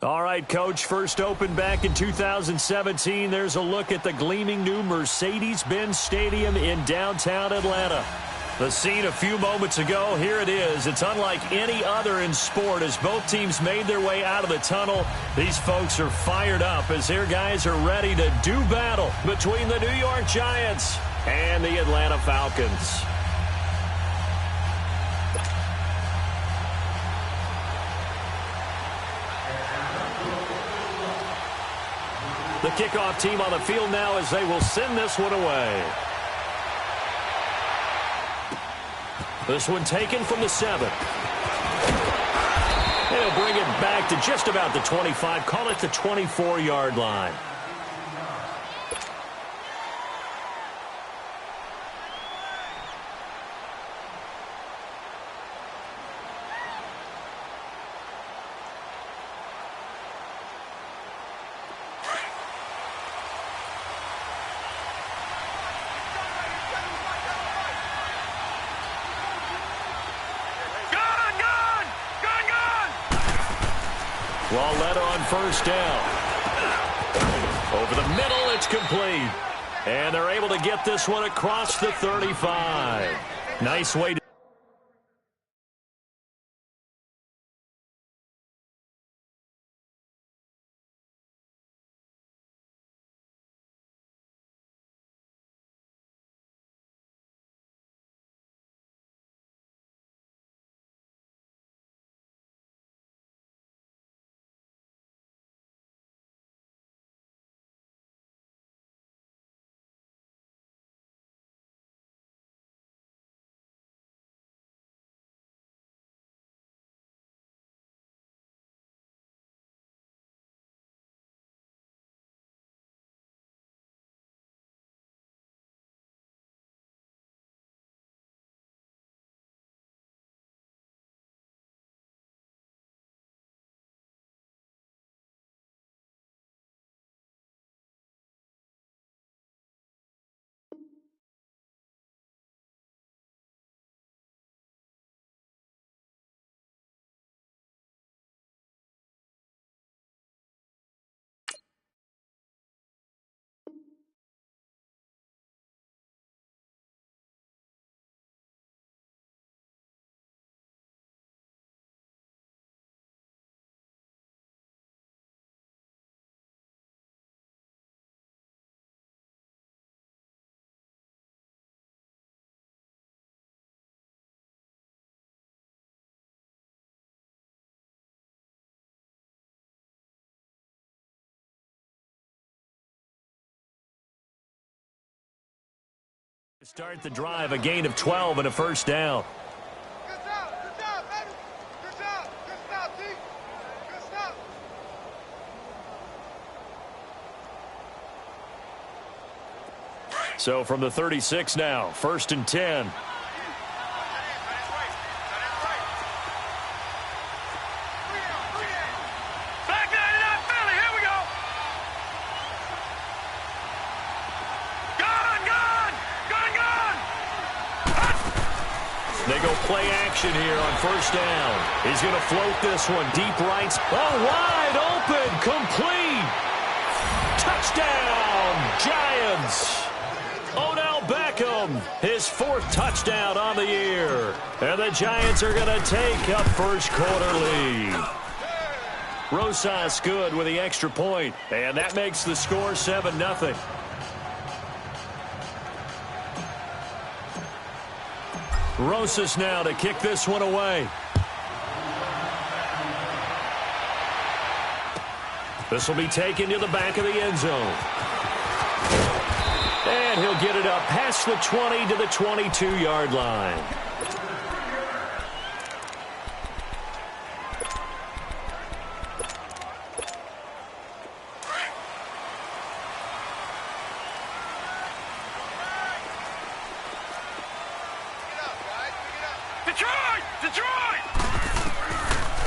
All right, Coach, first opened back in 2017. There's a look at the gleaming new Mercedes-Benz Stadium in downtown Atlanta. The scene a few moments ago, here it is. It's unlike any other in sport as both teams made their way out of the tunnel. These folks are fired up as their guys are ready to do battle between the New York Giants and the Atlanta Falcons. The kickoff team on the field now as they will send this one away. This one taken from the 7. They'll bring it back to just about the 25, call it the 24-yard line. Led on first down. Over the middle, it's complete. And they're able to get this one across the 35. Nice way to... Start the drive, a gain of 12 and a first down. Good job, baby. Good job, T. Good stop. So from the 36 now, first and 10. They go play action here on first down. He's going to float this one deep right. Oh, wide open, complete. Touchdown, Giants. Odell Beckham, his 4th touchdown on the year. And the Giants are going to take a first quarter lead. Rosas good with the extra point, and that makes the score 7-0. Rosas now to kick this one away. This will be taken to the back of the end zone. And he'll get it up past the 20 to the 22-yard line.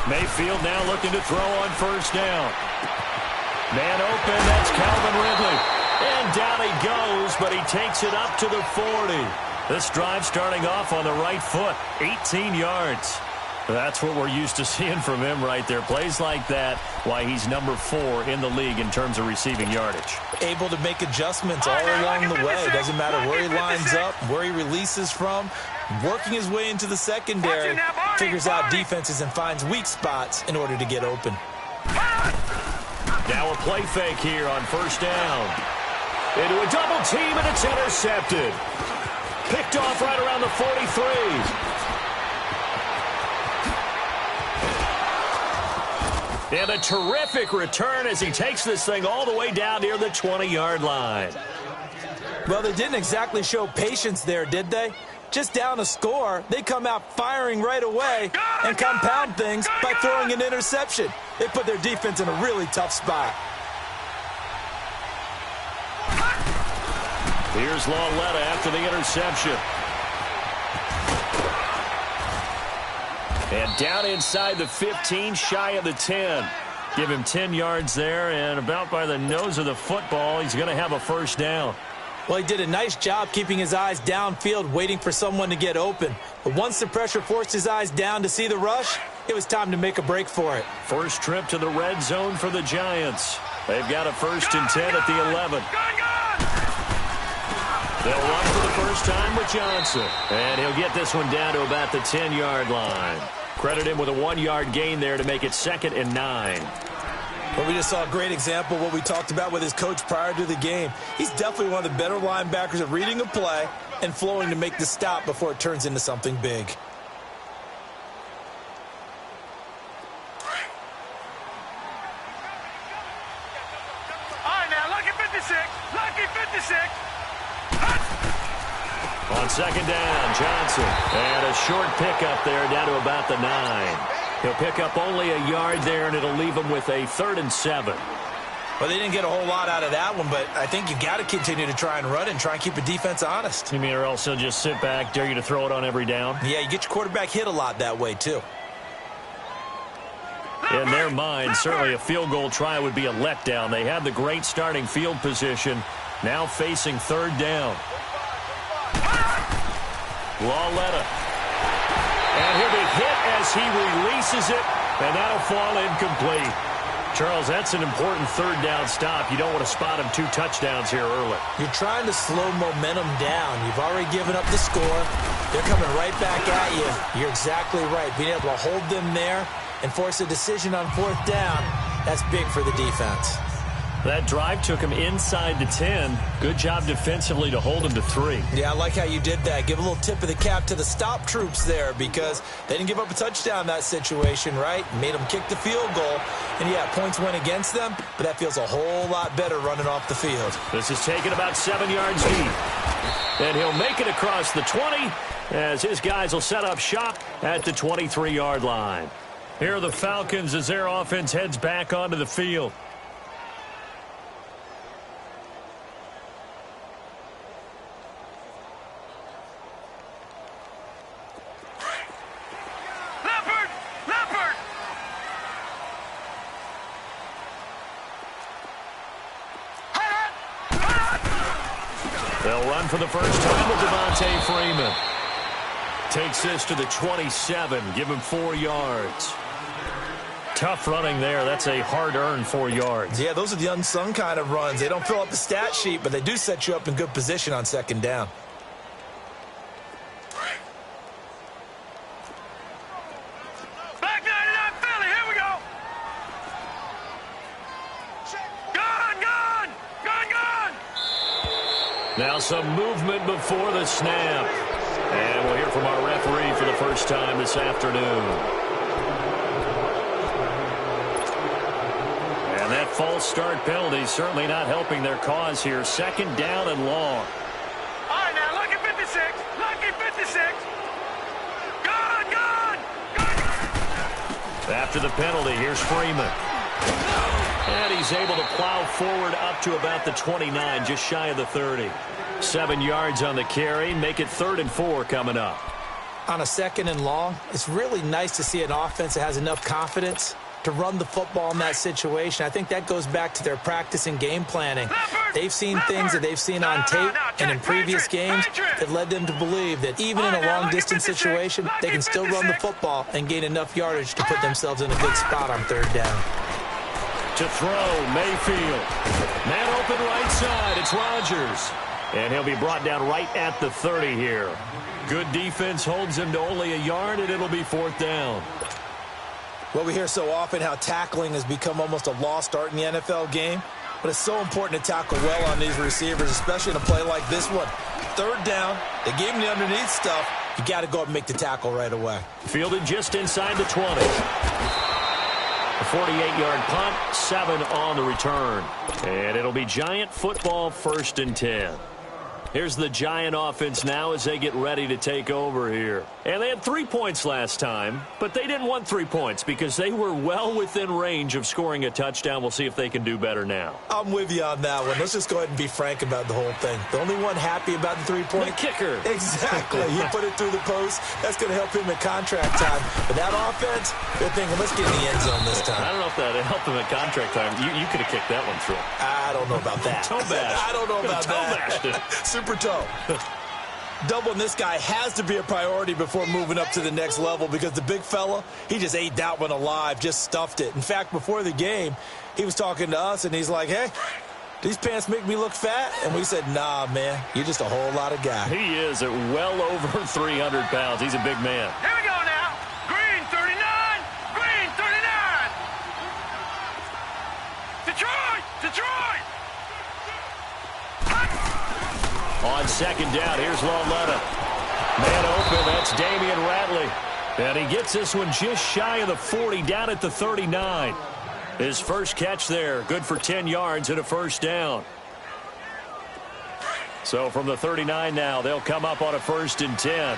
Mayfield now looking to throw on first down. Man open, that's Calvin Ridley. And down he goes, but he takes it up to the 40. This drive starting off on the right foot, 18 yards. That's what we're used to seeing from him right there. Plays like that, why he's number 4 in the league in terms of receiving yardage. Able to make adjustments all along the way. Doesn't matter where he lines up, where he releases from. Working his way into the secondary, figures out defenses and finds weak spots in order to get open. Now a play fake here on first down. Into a double team, and it's intercepted. Picked off right around the 43. And a terrific return as he takes this thing all the way down near the 20-yard line. Well, they didn't exactly show patience there, did they? Just down a score, they come out firing right away and compound things by throwing an interception. They put their defense in a really tough spot. Here's Lauletta after the interception. And down inside the 15, shy of the 10. Give him 10 yards there, and about by the nose of the football, he's going to have a first down. Well, he did a nice job keeping his eyes downfield, waiting for someone to get open. But once the pressure forced his eyes down to see the rush, it was time to make a break for it. First trip to the red zone for the Giants. They've got a 1st and 10 at the 11. They'll run for the first time with Johnson. And he'll get this one down to about the 10-yard line. Credit him with a 1-yard gain there to make it 2nd and 9. Well, we just saw a great example of what we talked about with his coach prior to the game. He's definitely one of the better linebackers at reading a play and flowing to make the stop before it turns into something big. All right, now, lucky 56. Lucky 56. On 2nd down, Johnson. And a short pickup there down to about the 9. He'll pick up only a yard there, and it'll leave him with a 3rd and 7. Well, they didn't get a whole lot out of that one, but I think you got to continue to try and run and try and keep a defense honest. You mean, or else he'll just sit back, dare you to throw it on every down? Yeah, you get your quarterback hit a lot that way, too. In their mind, certainly a field goal try would be a letdown. They had the great starting field position, now facing 3rd down. Lauletta. And he'll be hit as he releases it, and that'll fall incomplete. Charles, that's an important 3rd down stop. You don't want to spot him 2 touchdowns here early. You're trying to slow momentum down. You've already given up the score. They're coming right back at you. You're exactly right. Being able to hold them there and force a decision on 4th down, that's big for the defense. That drive took him inside the 10. Good job defensively to hold him to 3. Yeah, I like how you did that. Give a little tip of the cap to the stop troops there because they didn't give up a touchdown in that situation, right? Made them kick the field goal. And, yeah, points went against them, but that feels a whole lot better running off the field. This is taken about 7 yards deep. And he'll make it across the 20 as his guys will set up shop at the 23-yard line. Here are the Falcons as their offense heads back onto the field. They'll run for the first time with Devontae Freeman. Takes this to the 27. Give him 4 yards. Tough running there. That's a hard-earned 4 yards. Yeah, those are the unsung kind of runs. They don't fill up the stat sheet, but they do set you up in good position on 2nd down. Back 99, Philly, here we go. Gone. Now some movement before the snap. And we'll hear from our referee for the first time this afternoon. And that false start penalty certainly not helping their cause here. 2nd down and long. All right, now, lucky 56. Lucky 56. Gone. After the penalty, here's Freeman. And he's able to plow forward up to about the 29, just shy of the 30. 7 yards on the carry, make it 3rd and 4 coming up. On a 2nd and long, it's really nice to see an offense that has enough confidence to run the football in that situation. I think that goes back to their practice and game planning. They've seen things that they've seen on tape and in previous games that led them to believe that even in a long-distance situation, they can still run the football and gain enough yardage to put themselves in a good spot on third down. To throw, Mayfield. Man open right side, it's Rodgers. And he'll be brought down right at the 30 here. Good defense holds him to only a yard, and it'll be fourth down. Well, we hear so often how tackling has become almost a lost art in the NFL game, but it's so important to tackle well on these receivers, especially in a play like this one. Third down, they gave him the underneath stuff. You got to go up and make the tackle right away. Fielded just inside the 20. A 48-yard punt, 7 on the return. And it'll be Giant football, 1st and 10. Here's the Giant offense now as they get ready to take over here. And they had 3 points last time, but they didn't want 3 points because they were well within range of scoring a touchdown. We'll see if they can do better now. I'm with you on that one. Let's just go ahead and be frank about the whole thing. The only one happy about the 3-point? The kicker. Exactly. He put it through the post. That's going to help him at contract time. But that offense, they're thinking, let's get in the end zone this time. I don't know if that helped him at contract time. You could have kicked that one through. I don't know about that. Toe bash. I don't know about that. Super toe. Doubling this guy has to be a priority before moving up to the next level because the big fella, he just ate that one alive, just stuffed it. In fact, before the game, he was talking to us, and he's like, hey, these pants make me look fat? And we said, nah, man, you're just a whole lot of guy. He is at well over 300 pounds. He's a big man. Here we go now. Green 39. Green 39. Detroit. Detroit. On second down, here's Lauletta. Man open, that's Damian Ratley. And he gets this one just shy of the 40, down at the 39. His first catch there, good for 10 yards and a first down. So from the 39 now, they'll come up on a 1st and 10.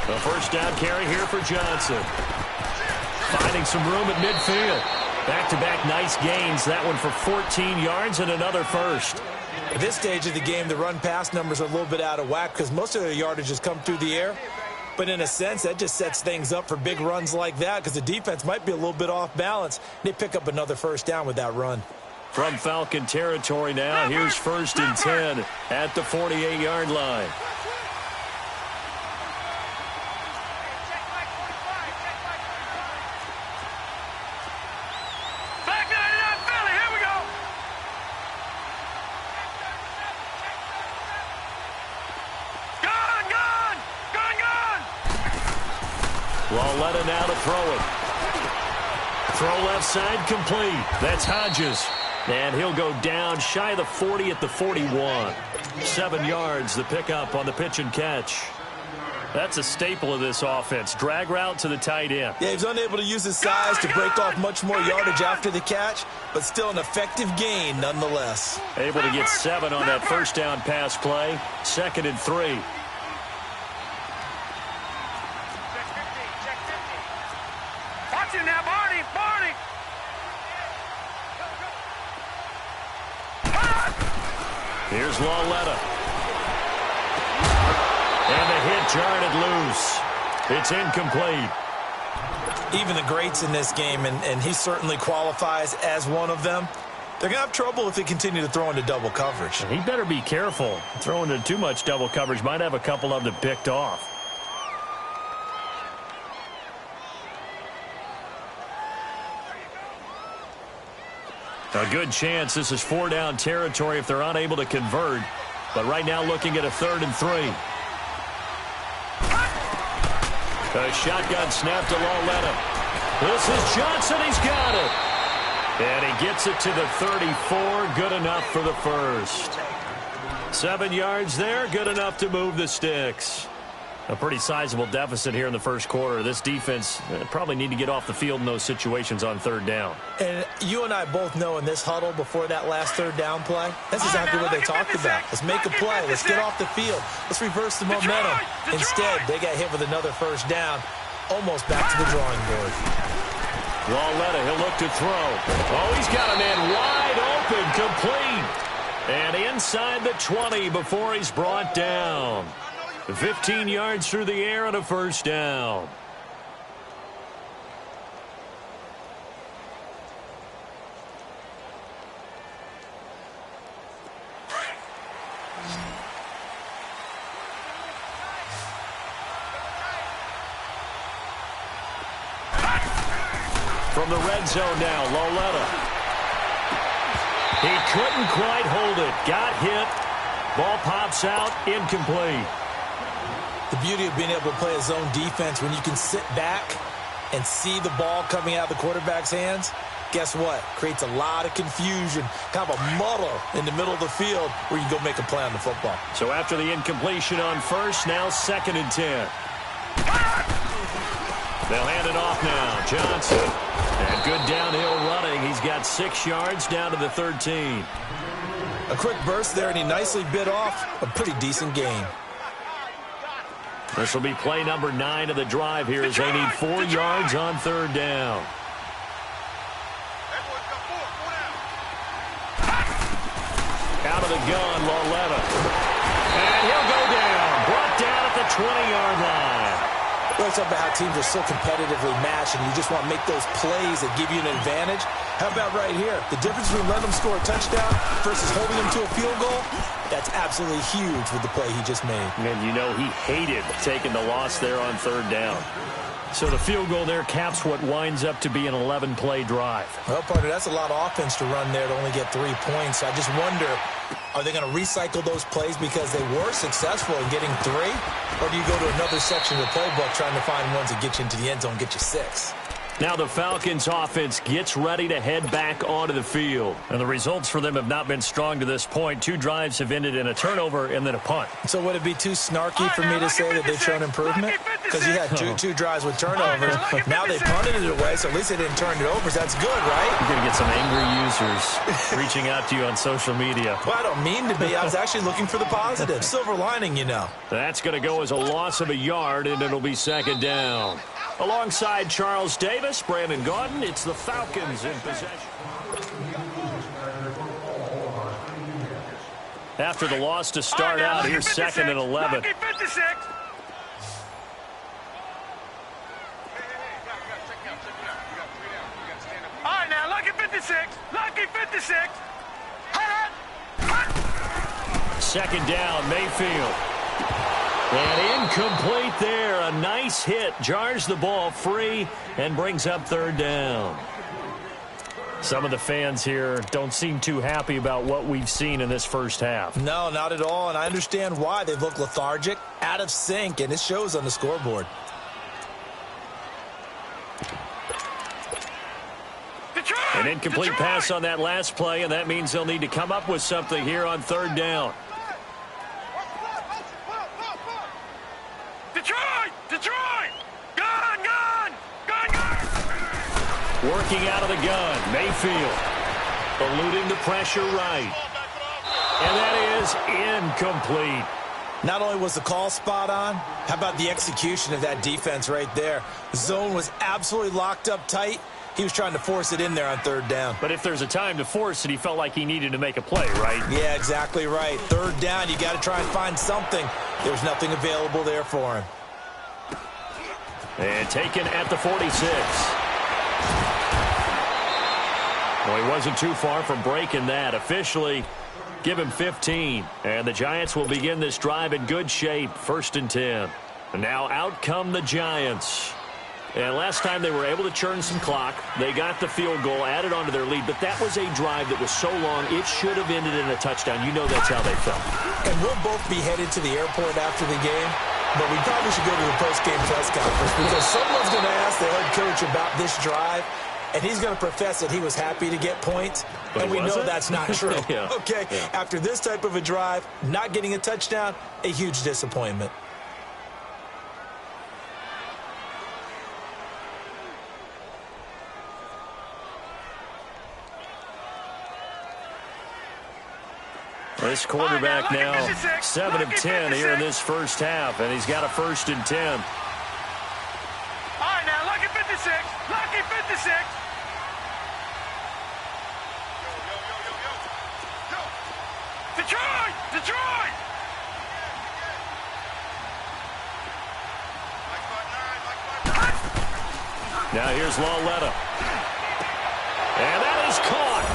A first down carry here for Johnson. Finding some room at midfield. Back-to-back nice gains. That one for 14 yards and another first. At this stage of the game, the run-pass numbers are a little bit out of whack because most of their yardage has come through the air. But in a sense, that just sets things up for big runs like that because the defense might be a little bit off balance. They pick up another first down with that run. From Falcon territory now, here's 1st and 10 at the 48-yard line. Lauletta now to throw it. Throw left side complete. That's Hodges. And he'll go down shy of the 40 at the 41. 7 yards, the pickup on the pitch and catch. That's a staple of this offense. Drag route to the tight end. Yeah, he's unable to use his size to break off much more yardage after the catch, but still an effective gain nonetheless. Able to get 7 on that first down pass play. 2nd and 3. Now, Barney, Barney. Here's Lauletta. And the hit jarred it loose. It's incomplete. Even the greats in this game, and he certainly qualifies as one of them, they're going to have trouble if they continue to throw into double coverage. He better be careful. Throwing into too much double coverage might have a couple of them picked off. A good chance this is 4-down territory if they're unable to convert. But right now looking at a 3rd and 3. A shotgun snap to Lauletta. This is Johnson. He's got it. And he gets it to the 34. Good enough for the first. 7 yards there. Good enough to move the sticks. A pretty sizable deficit here in the first quarter. This defense probably need to get off the field in those situations on 3rd down. And you and I both know in this huddle before that last 3rd down play, that's exactly what they talked about. Let's make a play. Let's get off the field. Let's reverse the momentum. Instead, they got hit with another first down, almost back to the drawing board. Lauletta, he'll look to throw. Oh, he's got a man wide open, complete. And inside the 20 before he's brought down. 15 yards through the air and a first down. from the red zone now. Loletta. He couldn't quite hold it. Got hit. Ball pops out. Incomplete. The beauty of being able to play a zone defense when you can sit back and see the ball coming out of the quarterback's hands, guess what? Creates a lot of confusion, kind of a muddle in the middle of the field where you go make a play on the football. So after the incompletion on first, now 2nd and 10. They'll hand it off now. Johnson. And good downhill running. He's got 6 yards down to the 13. A quick burst there, and he nicely bit off a pretty decent gain. This will be play number 9 of the drive here as they need 4 yards on 3rd down. Out of the gun, Loletta. And he'll go down. Brought down at the 20-yard line. Let's talk about how teams are so competitively matched, and you just want to make those plays that give you an advantage. How about right here? The difference between letting them score a touchdown versus holding them to a field goal, that's absolutely huge with the play he just made. And you know he hated taking the loss there on 3rd down. So the field goal there caps what winds up to be an 11-play drive. Well, partner, that's a lot of offense to run there to only get 3 points. I just wonder, are they going to recycle those plays because they were successful in getting 3? Or do you go to another section of the playbook trying to find ones that get you into the end zone and get you 6? Now the Falcons offense gets ready to head back onto the field. And the results for them have not been strong to this point. 2 drives have ended in a turnover and then a punt. So would it be too snarky for me to say that they've shown improvement? Because you had two drives with turnovers. Now they punted it away, so at least they didn't turn it over. So that's good, right? You're going to get some angry users reaching out to you on social media. Well, I don't mean to be. I was actually looking for the positive. Silver lining, you know. That's going to go as a loss of a yard, and it'll be 2nd down. Alongside Charles Davis, Brandon Gaudin, it's the Falcons in possession. After the loss to start out, here's 2nd and 11. Lucky 56. All right, now, lucky 56. Lucky 56. 2nd down, Mayfield. And incomplete there. A nice hit. Jars the ball free and brings up 3rd down. Some of the fans here don't seem too happy about what we've seen in this first half. No, not at all, and I understand why. They've looked lethargic, out of sync, and it shows on the scoreboard. An incomplete pass on that last play, and that means they'll need to come up with something here on 3rd down. Detroit! Gun! Working out of the gun, Mayfield. Eluding the pressure right. And that is incomplete. Not only was the call spot on, how about the execution of that defense right there? The zone was absolutely locked up tight. He was trying to force it in there on 3rd down. But if there's a time to force it, he felt like he needed to make a play, right? Yeah, exactly right. 3rd down, you got to try and find something. There's nothing available there for him. And taken at the 46. Well, he wasn't too far from breaking that. Officially, give him 15. And the Giants will begin this drive in good shape. 1st and 10. And now out come the Giants. And last time they were able to churn some clock. They got the field goal, added onto their lead. But that was a drive that was so long, it should have ended in a touchdown. You know that's how they felt. And we'll both be headed to the airport after the game. But we probably should go to the post-game press conference because someone's going to ask the head coach about this drive, and he's going to profess that he was happy to get points, and we know that's not true. Yeah. Okay, yeah. After this type of a drive, not getting a touchdown, a huge disappointment. This quarterback now 7 of 10 here in this first half, and he's got a 1st and 10. All right, now, lucky 56. Lucky 56. Detroit! Now here's Loletta. And that is caught.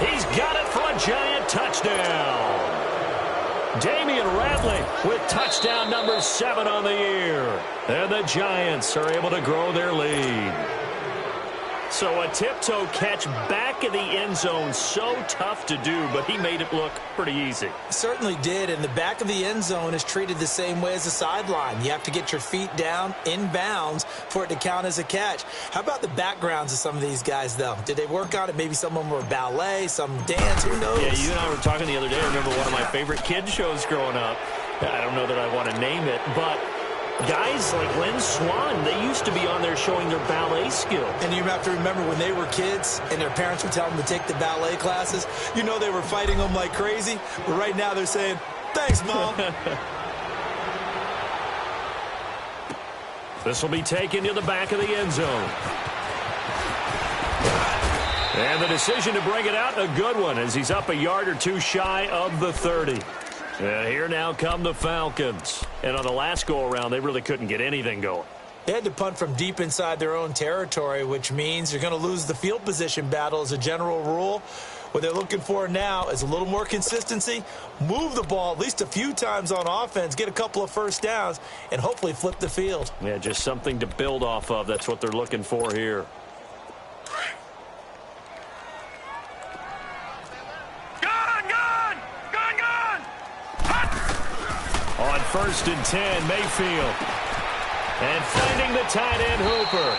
He's got it for a Giant touchdown. Damian Ratley with touchdown number 7 on the year. And the Giants are able to grow their lead. So a tiptoe catch back in the end zone, so tough to do, but he made it look pretty easy. Certainly did, and the back of the end zone is treated the same way as the sideline. You have to get your feet down in bounds for it to count as a catch. How about the backgrounds of some of these guys, though? Did they work on it? Maybe some of them were ballet, some dance, who knows? Yeah, you and I were talking the other day. I remember one of my favorite kids shows growing up. I don't know that I want to name it, but guys like Lynn Swan, they used to be on there showing their ballet skills. And you have to remember when they were kids and their parents would tell them to take the ballet classes, you know they were fighting them like crazy. But right now they're saying, thanks, Mom. This will be taken to the back of the end zone. And the decision to bring it out, a good one, as he's up a yard or two shy of the 30. And here now come the Falcons. And on the last go-around, they really couldn't get anything going. They had to punt from deep inside their own territory, which means you're going to lose the field position battle as a general rule. What they're looking for now is a little more consistency, move the ball at least a few times on offense, get a couple of first downs, and hopefully flip the field. Yeah, just something to build off of. That's what they're looking for here. On 1st and 10, Mayfield. And finding the tight end, Hooper.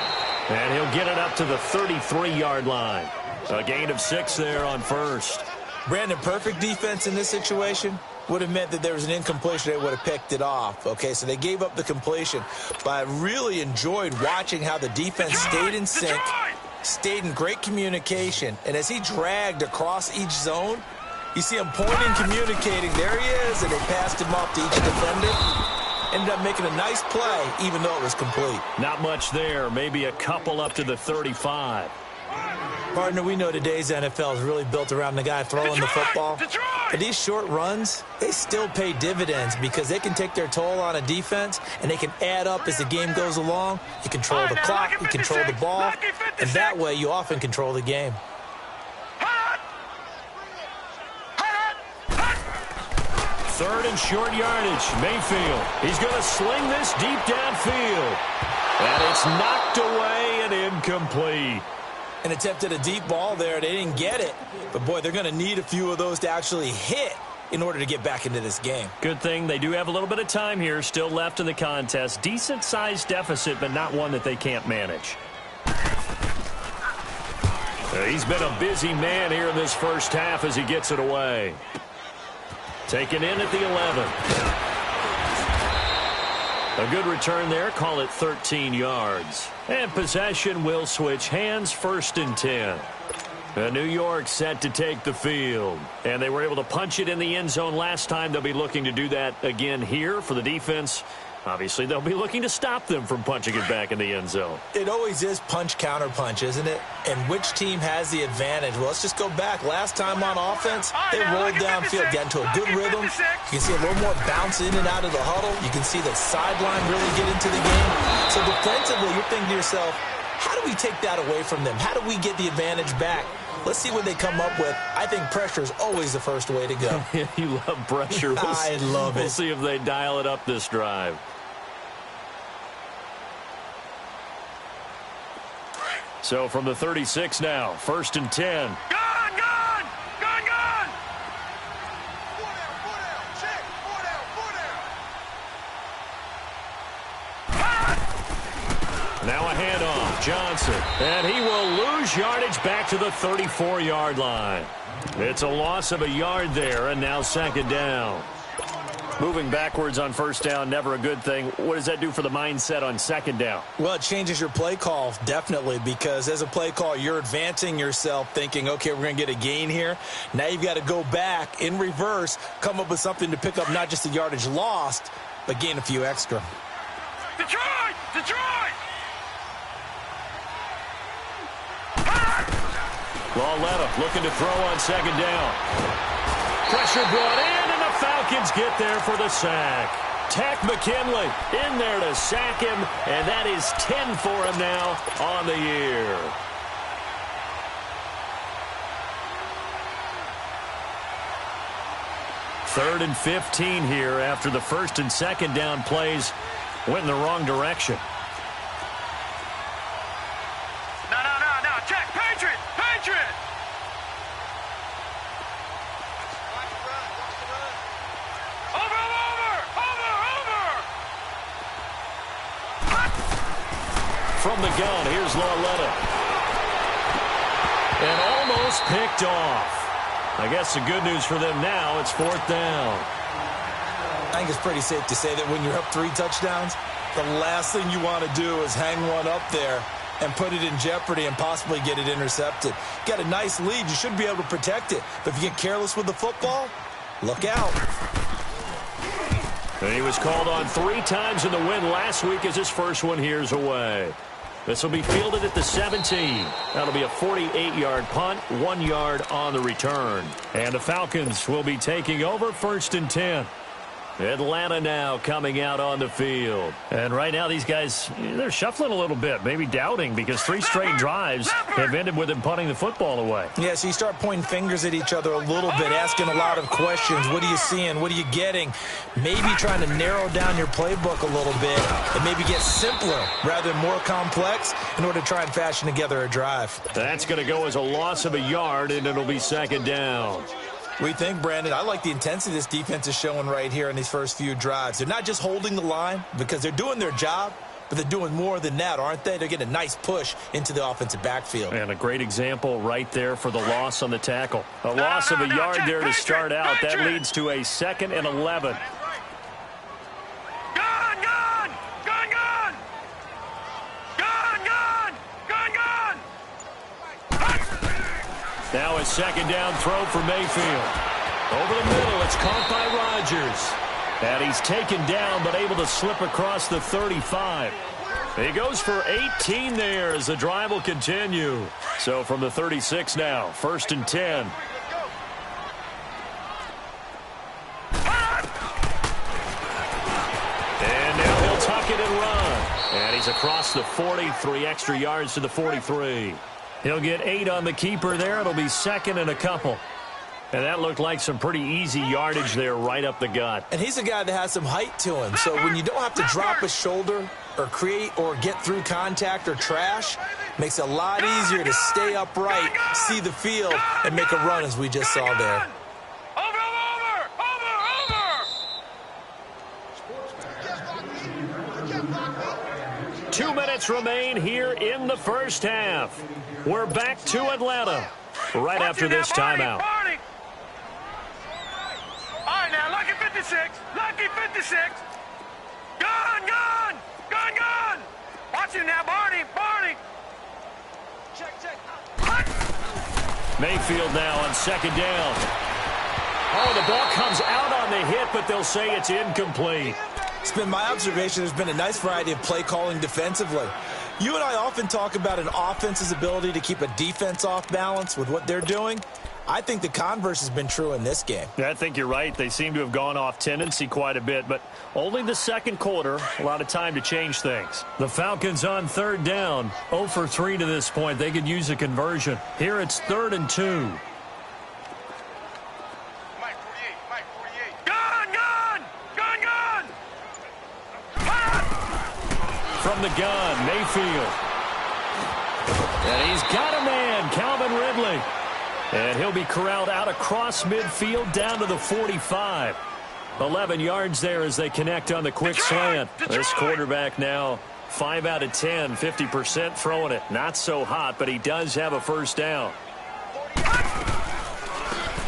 And he'll get it up to the 33-yard line. A gain of 6 there on 1st. Brandon, perfect defense in this situation would have meant that there was an incompletion. They would have picked it off. Okay, so they gave up the completion. But I really enjoyed watching how the defense stayed in sync, stayed in great communication. And as he dragged across each zone, you see him pointing, communicating. There he is, and they passed him off to each defender. Ended up making a nice play, even though it was complete. Not much there. Maybe a couple up to the 35. Partner, we know today's NFL is really built around the guy throwing the football. But these short runs, they still pay dividends because they can take their toll on a defense, and they can add up as the game goes along. You control the clock, you control the ball, and that way you often control the game. 3rd and short yardage. Mayfield. He's going to sling this deep downfield. And it's knocked away and incomplete. And attempted a deep ball there. They didn't get it. But, boy, they're going to need a few of those to actually hit in order to get back into this game. Good thing they do have a little bit of time here still left in the contest. Decent-sized deficit, but not one that they can't manage. He's been a busy man here in this first half as he gets it away. Taken in at the 11. A good return there. Call it 13 yards. And possession will switch hands. 1st and 10. New York set to take the field. And they were able to punch it in the end zone last time. They'll be looking to do that again here for the defense. Obviously, they'll be looking to stop them from punching it back in the end zone. It always is punch, counter punch, isn't it? And which team has the advantage? Well, let's just go back. Last time on offense, they rolled downfield, got into a good rhythm. You can see a little more bounce in and out of the huddle. You can see the sideline really get into the game. So defensively, you're thinking to yourself, how do we take that away from them? How do we get the advantage back? Let's see what they come up with. I think pressure is always the first way to go. You love pressure. I love it. We'll see if they dial it up this drive. So from the 36 now, 1st and 10. Gone! Check! 4 down! Now a handoff, Johnson. And he will lose yardage back to the 34-yard line. It's a loss of a yard there, and now 2nd down. Moving backwards on 1st down, never a good thing. What does that do for the mindset on 2nd down? Well, it changes your play call, definitely, because as a play call, you're advancing yourself thinking, okay, we're going to get a gain here. Now you've got to go back in reverse, come up with something to pick up not just the yardage lost, but gain a few extra. Detroit! Lauletta looking to throw on 2nd down. Pressure brought in, and the Falcons get there for the sack. Tack McKinley in there to sack him, and that is 10 for him now on the year. Third and 15 here after the 1st and 2nd down plays went in the wrong direction. No, check! from the gun. Here's Lauletta. And almost picked off. I guess the good news for them now, it's 4th down. I think it's pretty safe to say that when you're up 3 touchdowns, the last thing you want to do is hang one up there and put it in jeopardy and possibly get it intercepted. Got a nice lead. You should be able to protect it. But if you get careless with the football, look out. And he was called on 3 times in the win last week as his first one here's away. This will be fielded at the 17. That'll be a 48-yard punt, 1 yard on the return. And the Falcons will be taking over 1st and 10. Atlanta now coming out on the field. And right now these guys, they're shuffling a little bit, maybe doubting, because 3 straight drives have ended with them punting the football away. Yeah, so you start pointing fingers at each other a little bit, asking a lot of questions. What are you seeing? What are you getting? Maybe trying to narrow down your playbook a little bit and maybe get simpler rather than more complex in order to try and fashion together a drive. That's going to go as a loss of a yard, and it'll be 2nd down. We think, Brandon, I like the intensity this defense is showing right here in these first few drives. They're not just holding the line because they're doing their job, but they're doing more than that, aren't they? They're getting a nice push into the offensive backfield. And a great example right there for the loss on the tackle. A loss of a yard there to start out. That leads to a 2nd and 11. Now a 2nd down throw for Mayfield. Over the middle, it's caught by Rodgers. And he's taken down, but able to slip across the 35. He goes for 18 there as the drive will continue. So from the 36 now, 1st and 10. And now he'll tuck it and run. And he's across the 40, 3 extra yards to the 43. He'll get 8 on the keeper there. It'll be 2nd and a couple. And that looked like some pretty easy yardage there right up the gut. And he's a guy that has some height to him. So when you don't have to drop a shoulder or create or get through contact or trash, makes it a lot easier to stay upright, see the field, and make a run as we just saw there. 2 minutes remain here in the first half. We're back to Atlanta right after this timeout. All right, now, lucky 56. Lucky 56. Gun. Watch him now, Barney. Check. Mayfield now on 2nd down. Oh, the ball comes out on the hit, but they'll say it's incomplete. It's been my observation there's been a nice variety of play calling defensively. You and I often talk about an offense's ability to keep a defense off balance with what they're doing. I think the converse has been true in this game. Yeah, I think you're right. They seem to have gone off tendency quite a bit, but only the 2nd quarter, a lot of time to change things. The Falcons on 3rd down, 0 for 3 to this point. They could use a conversion. Here it's 3rd and 2. Mike 48. Gun. From the gun, Mayfield. And he's got a man, Calvin Ridley. And he'll be corralled out across midfield down to the 45. 11 yards there as they connect on the quick slant. This quarterback now 5 out of 10, 50% throwing it. Not so hot, but he does have a 1st down.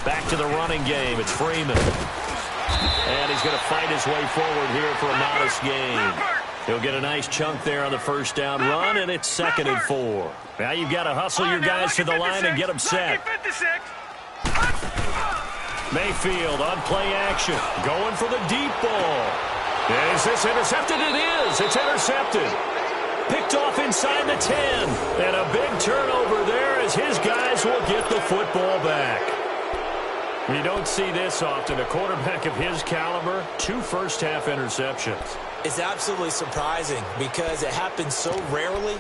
Back to the running game. It's Freeman. And he's going to fight his way forward here for a modest gain. He'll get a nice chunk there on the 1st down run, and it's 2nd and 4. Now you've got to hustle your guys to the line and get them set. Mayfield on play action, going for the deep ball. Is this intercepted? It is. It's intercepted. Picked off inside the 10. And a big turnover there as his guys will get the football back. You don't see this often. A quarterback of his caliber, 2 first-half interceptions. It's absolutely surprising because it happens so rarely.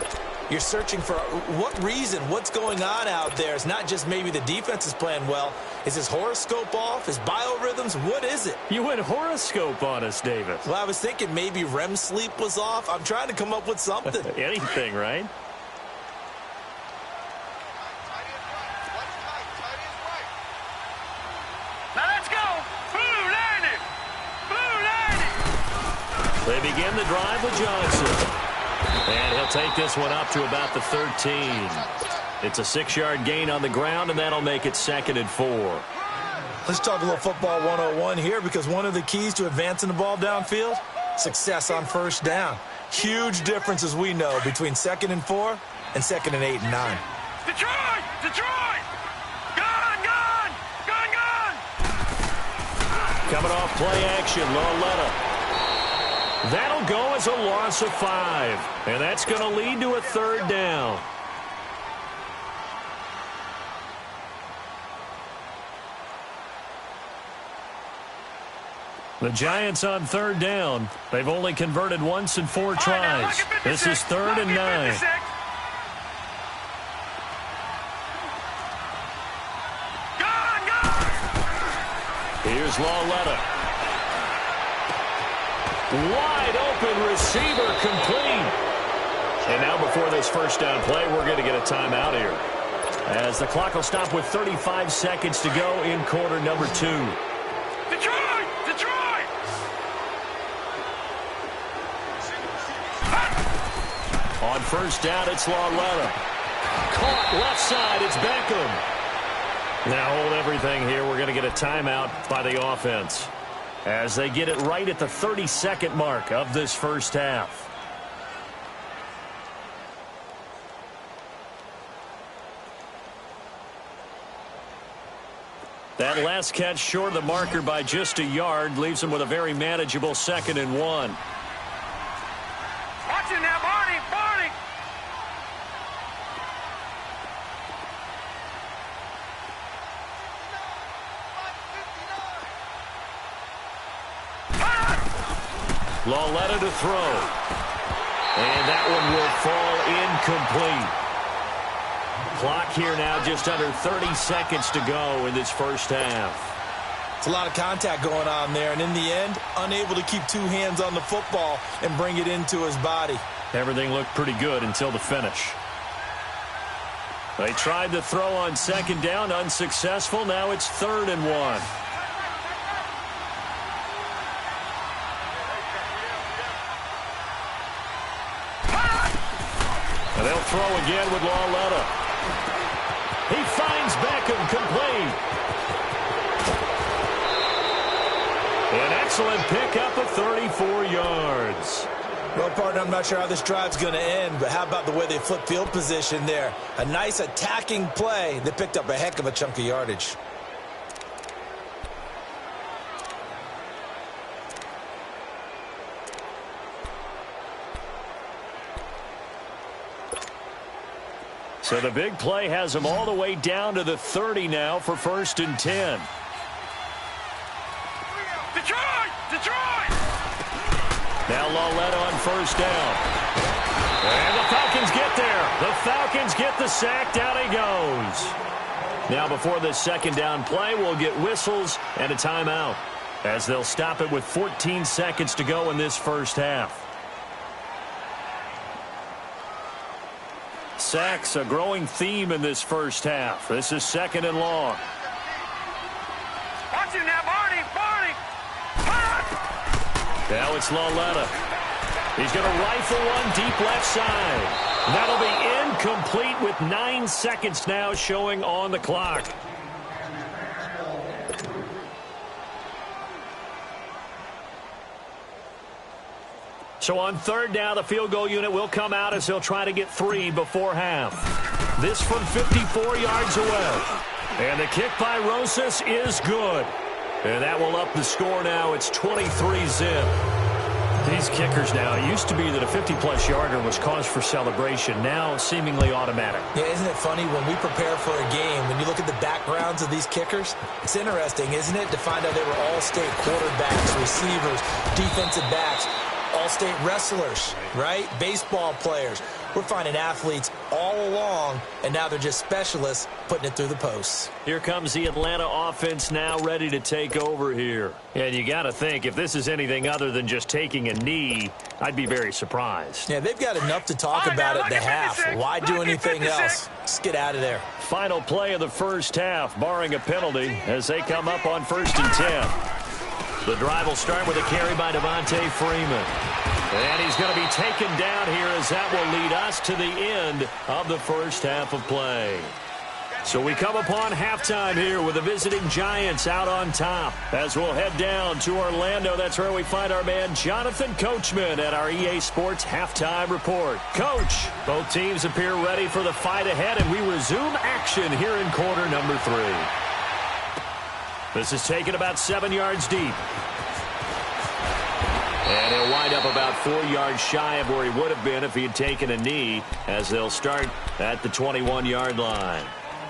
You're searching for what reason, what's going on out there. It's not just maybe the defense is playing well. Is his horoscope off? His biorhythms? What is it? You went horoscope on us, David. Well, I was thinking maybe REM sleep was off. I'm trying to come up with something. Anything, right? Now let's go. Blue landing. They begin the drive with Johnson. And he'll take this one up to about the 13. It's a 6-yard gain on the ground, and that'll make it 2nd and 4. Let's talk a little football 101 here, because one of the keys to advancing the ball downfield, success on first down. Huge difference, as we know, between 2nd and 4 and 2nd and 8 and 9. Detroit! Detroit! Gone! Gone! Gone! Gone! Coming off play action, Lauletta. That'll go as a loss of 5. And that's going to lead to a 3rd down. The Giants on 3rd down. They've only converted once in 4 tries. This is 3rd and 9. Here's Lauletta. Wide open receiver, complete. And now before this first down play, we're going to get a timeout here, as the clock will stop with 35 seconds to go in quarter number 2. Detroit! Detroit! On first down, it's Lauletta. Caught left side, it's Beckham. Now hold everything here. We're going to get a timeout by the offense, as they get it right at the 30-second mark of this first half. That last catch short of the marker by just a yard leaves them with a very manageable 2nd and 1. Watch it now, Barney! Barney! Lauletta to throw. And that one will fall incomplete. Clock here now just under 30 seconds to go in this first half. It's a lot of contact going on there, and in the end, unable to keep 2 hands on the football and bring it into his body. Everything looked pretty good until the finish. They tried to throw on 2nd down, unsuccessful. Now it's 3rd and 1. And they'll throw again with Lauletta. He finds Beckham, complete. An excellent pickup of 34 yards. Well, partner, I'm not sure how this drive's going to end, but how about the way they flip field position there? A nice attacking play that picked up a heck of a chunk of yardage. So the big play has them all the way down to the 30 now for 1st and 10. Detroit! Detroit! Now Lauletta on first down. And the Falcons get there. The Falcons get the sack. Down he goes. Now before this 2nd down play, we'll get whistles and a timeout, as they'll stop it with 14 seconds to go in this first half. Sacks, a growing theme in this first half. This is 2nd and long. Watch it now, Barney! Barney! Now it's Lauletta. He's going to rifle one deep left side. That'll be incomplete with 9 seconds now showing on the clock. So on 3rd down, the field goal unit will come out as they'll try to get 3 before half. This from 54 yards away. And the kick by Rosas is good. And that will up the score now. It's 23-zip. These kickers now, it used to be that a 50-plus yarder was cause for celebration. Now seemingly automatic. Yeah, isn't it funny when we prepare for a game, when you look at the backgrounds of these kickers, it's interesting, isn't it, to find out they were all-state quarterbacks, receivers, defensive backs, all-state wrestlers, right? Baseball players. We're finding athletes all along, and now they're just specialists putting it through the posts. Here comes the Atlanta offense now ready to take over here. And you got to think, if this is anything other than just taking a knee, I'd be very surprised. Yeah, they've got enough to talk about at the half. Why do anything else? Let's get out of there. Final play of the first half, barring a penalty, as they come up on 1st and 10. The drive will start with a carry by Devontae Freeman. And he's going to be taken down here as that will lead us to the end of the first half of play. So we come upon halftime here with the visiting Giants out on top. As we'll head down to Orlando, that's where we find our man Jonathan Coachman at our EA Sports Halftime Report. Coach, both teams appear ready for the fight ahead, and we resume action here in quarter number 3. This is taken about 7 yards deep. And he'll wind up about 4 yards shy of where he would have been if he had taken a knee, as they'll start at the 21-yard line.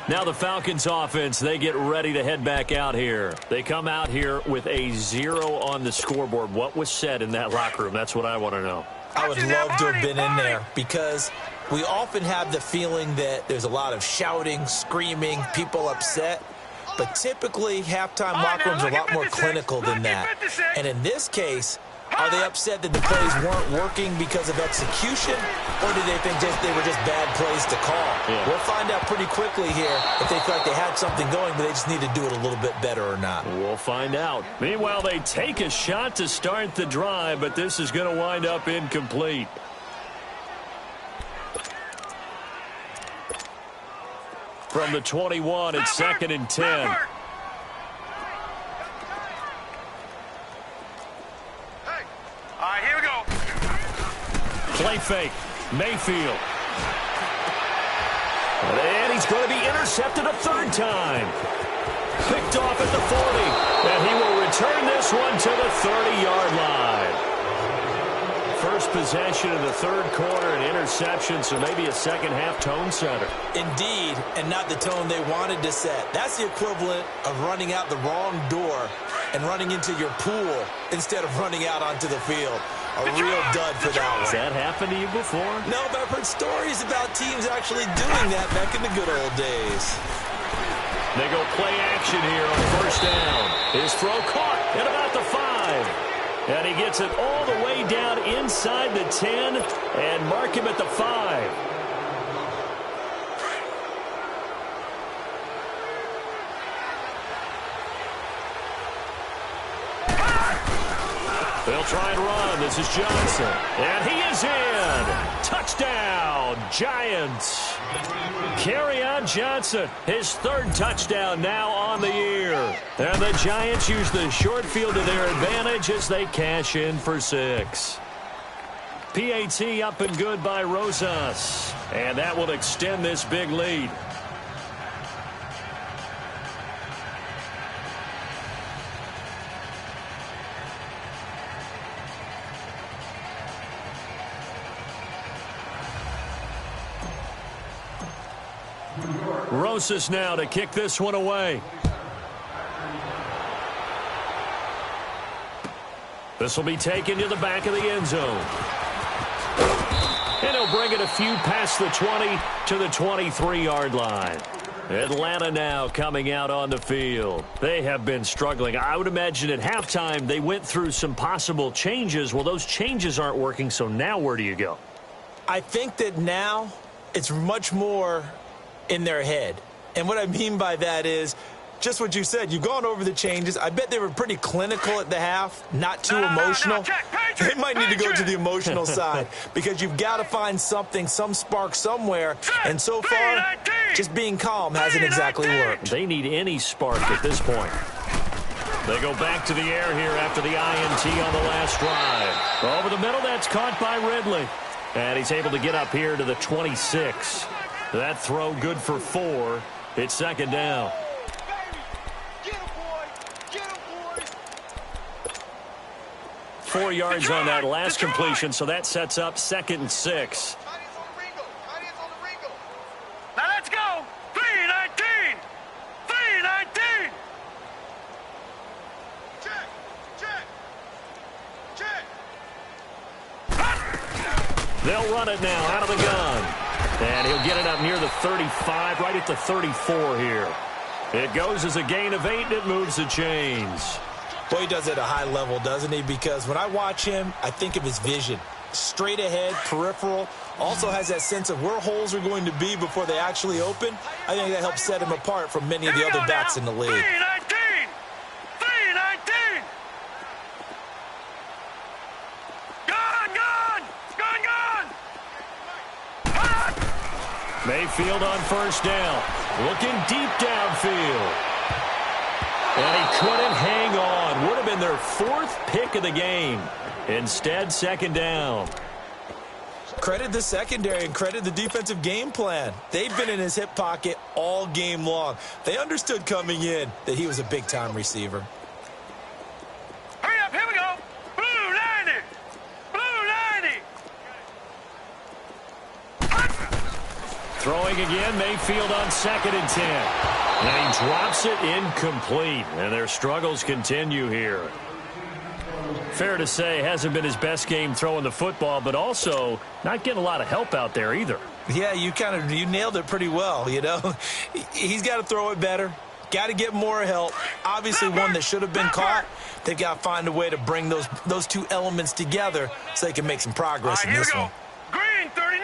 Now the Falcons offense, they get ready to head back out here. They come out here with a 0 on the scoreboard. What was said in that locker room? That's what I want to know. I would love to have been in there because we often have the feeling that there's a lot of shouting, screaming, people upset. But typically, halftime locker rooms are a lot more clinical than that. And in this case, are they upset that the plays weren't working because of execution, or do they think they were just bad plays to call? Yeah. We'll find out pretty quickly here if they feel like they had something going, but they just need to do it a little bit better or not. We'll find out. Meanwhile, they take a shot to start the drive, but this is going to wind up incomplete. From the 21, it's 2nd and 10. Play fake. Mayfield. And he's going to be intercepted a 3rd time. Picked off at the 40. And he will return this one to the 30-yard line. First possession of the 3rd quarter, an interception, so maybe a second-half tone setter. Indeed, and not the tone they wanted to set. That's the equivalent of running out the wrong door and running into your pool instead of running out onto the field. A real dud for that one. Has that happened to you before? No, but I've heard stories about teams actually doing that back in the good old days. They go play action here on 1st down. His throw caught at about the 5. And he gets it all the way down inside the 10 and mark him at the 5. They'll try and run. This is Johnson. And he is in. Touchdown, Giants. Kerryon Johnson, his 3rd touchdown now on the year. And the Giants use the short field to their advantage as they cash in for 6. PAT up and good by Rosas. And that will extend this big lead. Rosas now to kick this one away. This will be taken to the back of the end zone. And he'll bring it a few past the 20 to the 23-yard line. Atlanta now coming out on the field. They have been struggling. I would imagine at halftime they went through some possible changes. Well, those changes aren't working, so now where do you go? I think that now it's much more in their head. And what I mean by that is just what you said. You've gone over the changes. I bet they were pretty clinical at the half, not too emotional. They might need to go to the emotional side because you've got to find something, some spark somewhere. And so far, just being calm hasn't exactly worked. They need any spark at this point. They go back to the air here after the INT on the last drive. Over the middle, that's caught by Ridley. And he's able to get up here to the 26. That throw good for 4. It's 2nd down. 4 yards on that last completion, so that sets up 2nd and 6. Now let's go. 3-19. 3-19. Check. They'll run it now out of the gun. And he'll get it up near the 35, right at the 34 here. It goes as a gain of 8, and it moves the chains. Boy, he does it at a high level, doesn't he? Because when I watch him, I think of his vision. Straight ahead, peripheral. Also has that sense of where holes are going to be before they actually open. I think that helps set him apart from many of the other backs in the league. 3-19. Go, go. Mayfield on first down. Looking deep downfield. And he couldn't hang on. Would have been their 4th pick of the game. Instead, second down. Credit the secondary and credit the defensive game plan. They've been in his hip pocket all game long. They understood coming in that he was a big-time receiver. Hurry up, here we go. Blue 90. Blue 90. Throwing again, Mayfield on 2nd and 10. And he drops it incomplete. And their struggles continue here. Fair to say, hasn't been his best game throwing the football, but also not getting a lot of help out there either. Yeah, you nailed it pretty well, you know. He's got to throw it better. Got to get more help. Obviously, one that should have been caught. They've got to find a way to bring those two elements together so they can make some progress in this one. Green 39.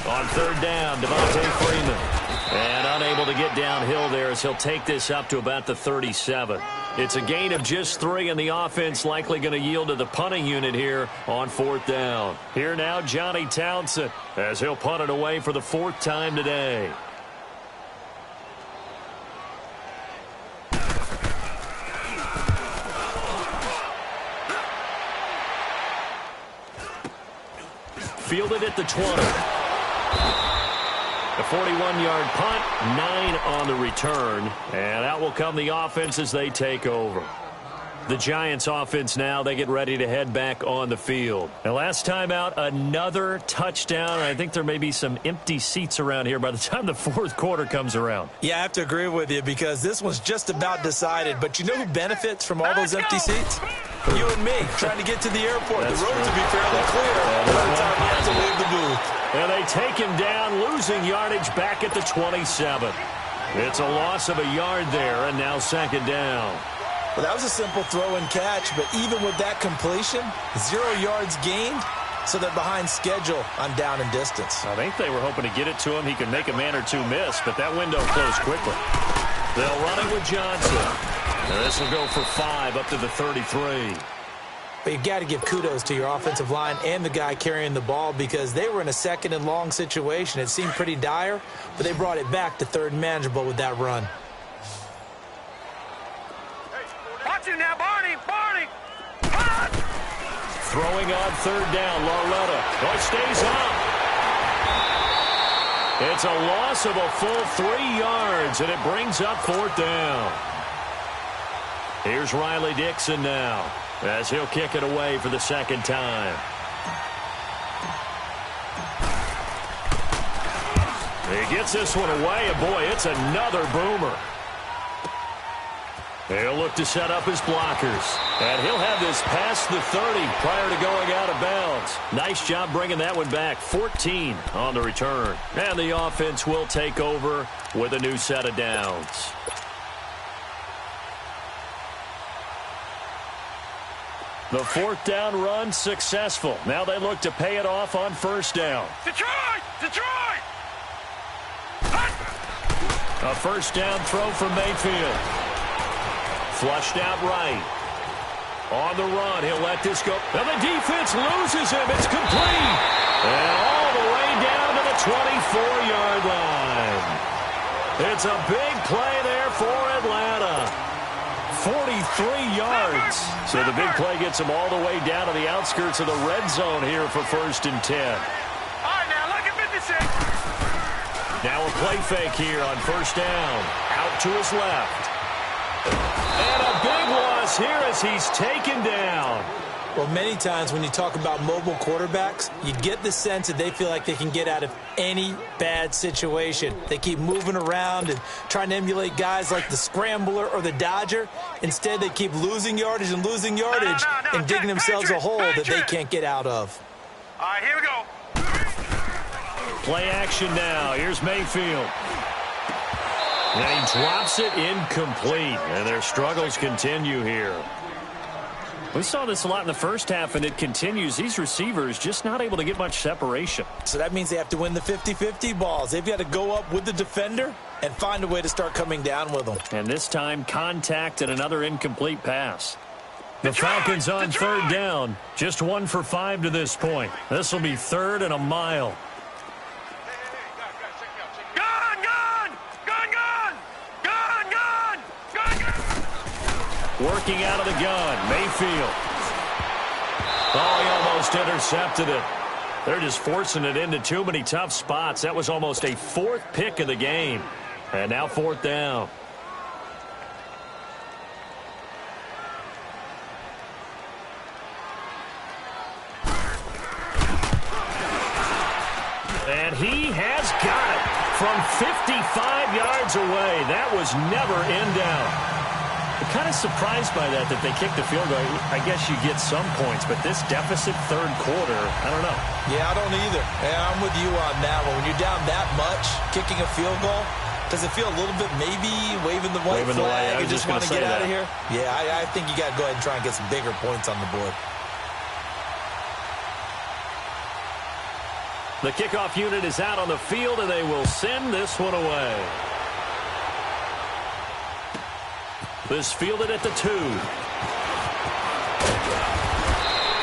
On 3rd down, Devontae Freeman. And unable to get downhill there as he'll take this up to about the 37. It's a gain of just 3, and the offense likely going to yield to the punting unit here on 4th down. Here now, Johnny Townsend, as he'll punt it away for the 4th time today. Fielded at the 20. A 41-yard punt, 9 on the return, and out will come the offense as they take over. The Giants offense now, they get ready to head back on the field. And last time out, another touchdown. I think there may be some empty seats around here by the time the 4th quarter comes around. Yeah, I have to agree with you because this one's just about decided. But you know who benefits from all those empty seats? You and me, trying to get to the airport. The road to be fairly clear by the time we have to leave the booth. And they take him down, losing yardage back at the 27. It's a loss of a yard there, and now 2nd down. Well, that was a simple throw and catch, but even with that completion, 0 yards gained, so they're behind schedule on down and distance. I think they were hoping to get it to him. He could make a man or two miss, but that window closed quickly. They'll run it with Johnson. And this will go for 5 up to the 33. But you've got to give kudos to your offensive line and the guy carrying the ball because they were in a 2nd and long situation. It seemed pretty dire, but they brought it back to 3rd and manageable with that run. Watch him now, Barney. Barney. Throwing on 3rd down, Loretta. Oh, it stays up. It's a loss of a full 3 yards, and it brings up 4th down. Here's Riley Dixon now, as he'll kick it away for the 2nd time. He gets this one away, and boy, it's another boomer. He'll look to set up his blockers. And he'll have this past the 30 prior to going out of bounds. Nice job bringing that one back. 14 on the return. And the offense will take over with a new set of downs. The 4th down run successful. Now they look to pay it off on 1st down. Detroit! Detroit! A 1st down throw from Mayfield. Flushed out right. On the run, he'll let this go. And the defense loses him. It's complete. And all the way down to the 24-yard line. It's a big play there for Atlanta. 43 yards. So the big play gets him all the way down to the outskirts of the red zone here for 1st and 10. All right, now look at 56. Now a play fake here on 1st down. Out to his left. And a big loss here as he's taken down. Well, many times when you talk about mobile quarterbacks, you get the sense that they feel like they can get out of any bad situation. They keep moving around and trying to emulate guys like the Scrambler or the Dodger. Instead, they keep losing yardage and losing yardage and digging themselves a hole that they can't get out of. All right, here we go. Play action now. Here's Mayfield. And he drops it incomplete. And their struggles continue here. We saw this a lot in the first half, and it continues. These receivers just not able to get much separation. So that means they have to win the 50-50 balls. They've got to go up with the defender and find a way to start coming down with them. And this time, contact and another incomplete pass. The Falcons on 3rd down. Just 1 for 5 to this point. This will be 3rd and a mile. Working out of the gun, Mayfield. Oh, he almost intercepted it. They're just forcing it into too many tough spots. That was almost a fourth pick of the game. And now fourth down. And he has got it from 55 yards away. That was never in doubt. I'm kind of surprised by that they kicked the field goal. I guess you get some points, but this deficit third quarter, I don't know. Yeah, I don't either. Yeah, I'm with you on that one. When you're down that much, kicking a field goal, does it feel a little bit maybe waving the white flag and just want to get out of here? Yeah, I think you got to go ahead and try and get some bigger points on the board. The kickoff unit is out on the field, and they will send this one away. This fielded at the 2.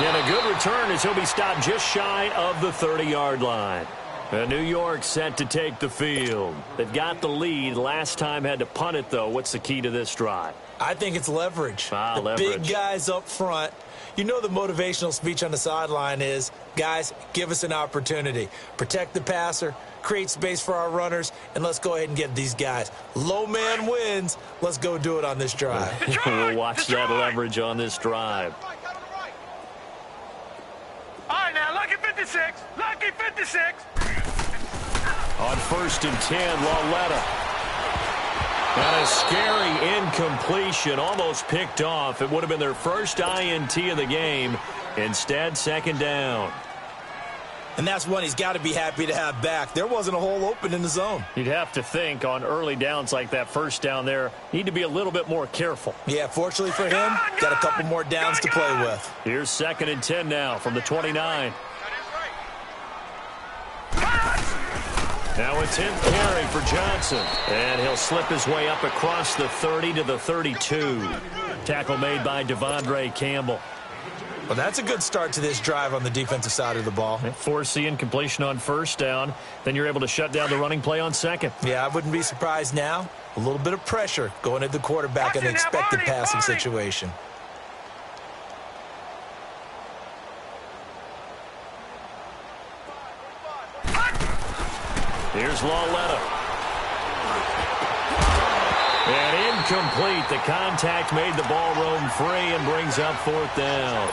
And a good return as he'll be stopped just shy of the 30-yard line. And New York set to take the field. They've got the lead. Last time had to punt it, though. What's the key to this drive? I think it's leverage. Leverage. Big guys up front. You know the motivational speech on the sideline is, guys, give us an opportunity. Protect the passer, create space for our runners, and let's go ahead and get these guys. Low man wins. Let's go do it on this drive. We'll watch that leverage on this drive. All right, now, lucky 56. Lucky 56. On 1st and 10, Lauletta. And a scary incompletion, almost picked off. It would have been their first INT of the game. Instead, second down. And that's one he's got to be happy to have back. There wasn't a hole open in the zone. You'd have to think on early downs like that first down there, need to be a little bit more careful. Yeah, fortunately for him, got a couple more downs to play with. Here's 2nd and 10 now from the 29. Now a 10th carry for Johnson. And he'll slip his way up across the 30 to the 32. Tackle made by Devondre Campbell. Well, that's a good start to this drive on the defensive side of the ball. Force the incompletion on 1st down. Then you're able to shut down the running play on 2nd. Yeah, I wouldn't be surprised now. A little bit of pressure going at the quarterback in an expected passing situation. Here's Lauletta. And incomplete. The contact made the ball roam free and brings up 4th down.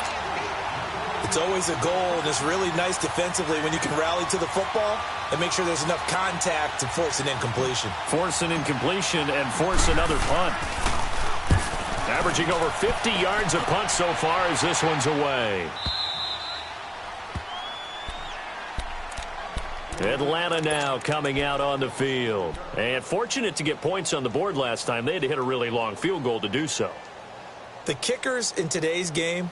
It's always a goal, and it's really nice defensively when you can rally to the football and make sure there's enough contact to force an incompletion. Force an incompletion and force another punt. Averaging over 50 yards a punt so far as this one's away. Atlanta now coming out on the field. And fortunate to get points on the board last time. They had to hit a really long field goal to do so. The kickers in today's game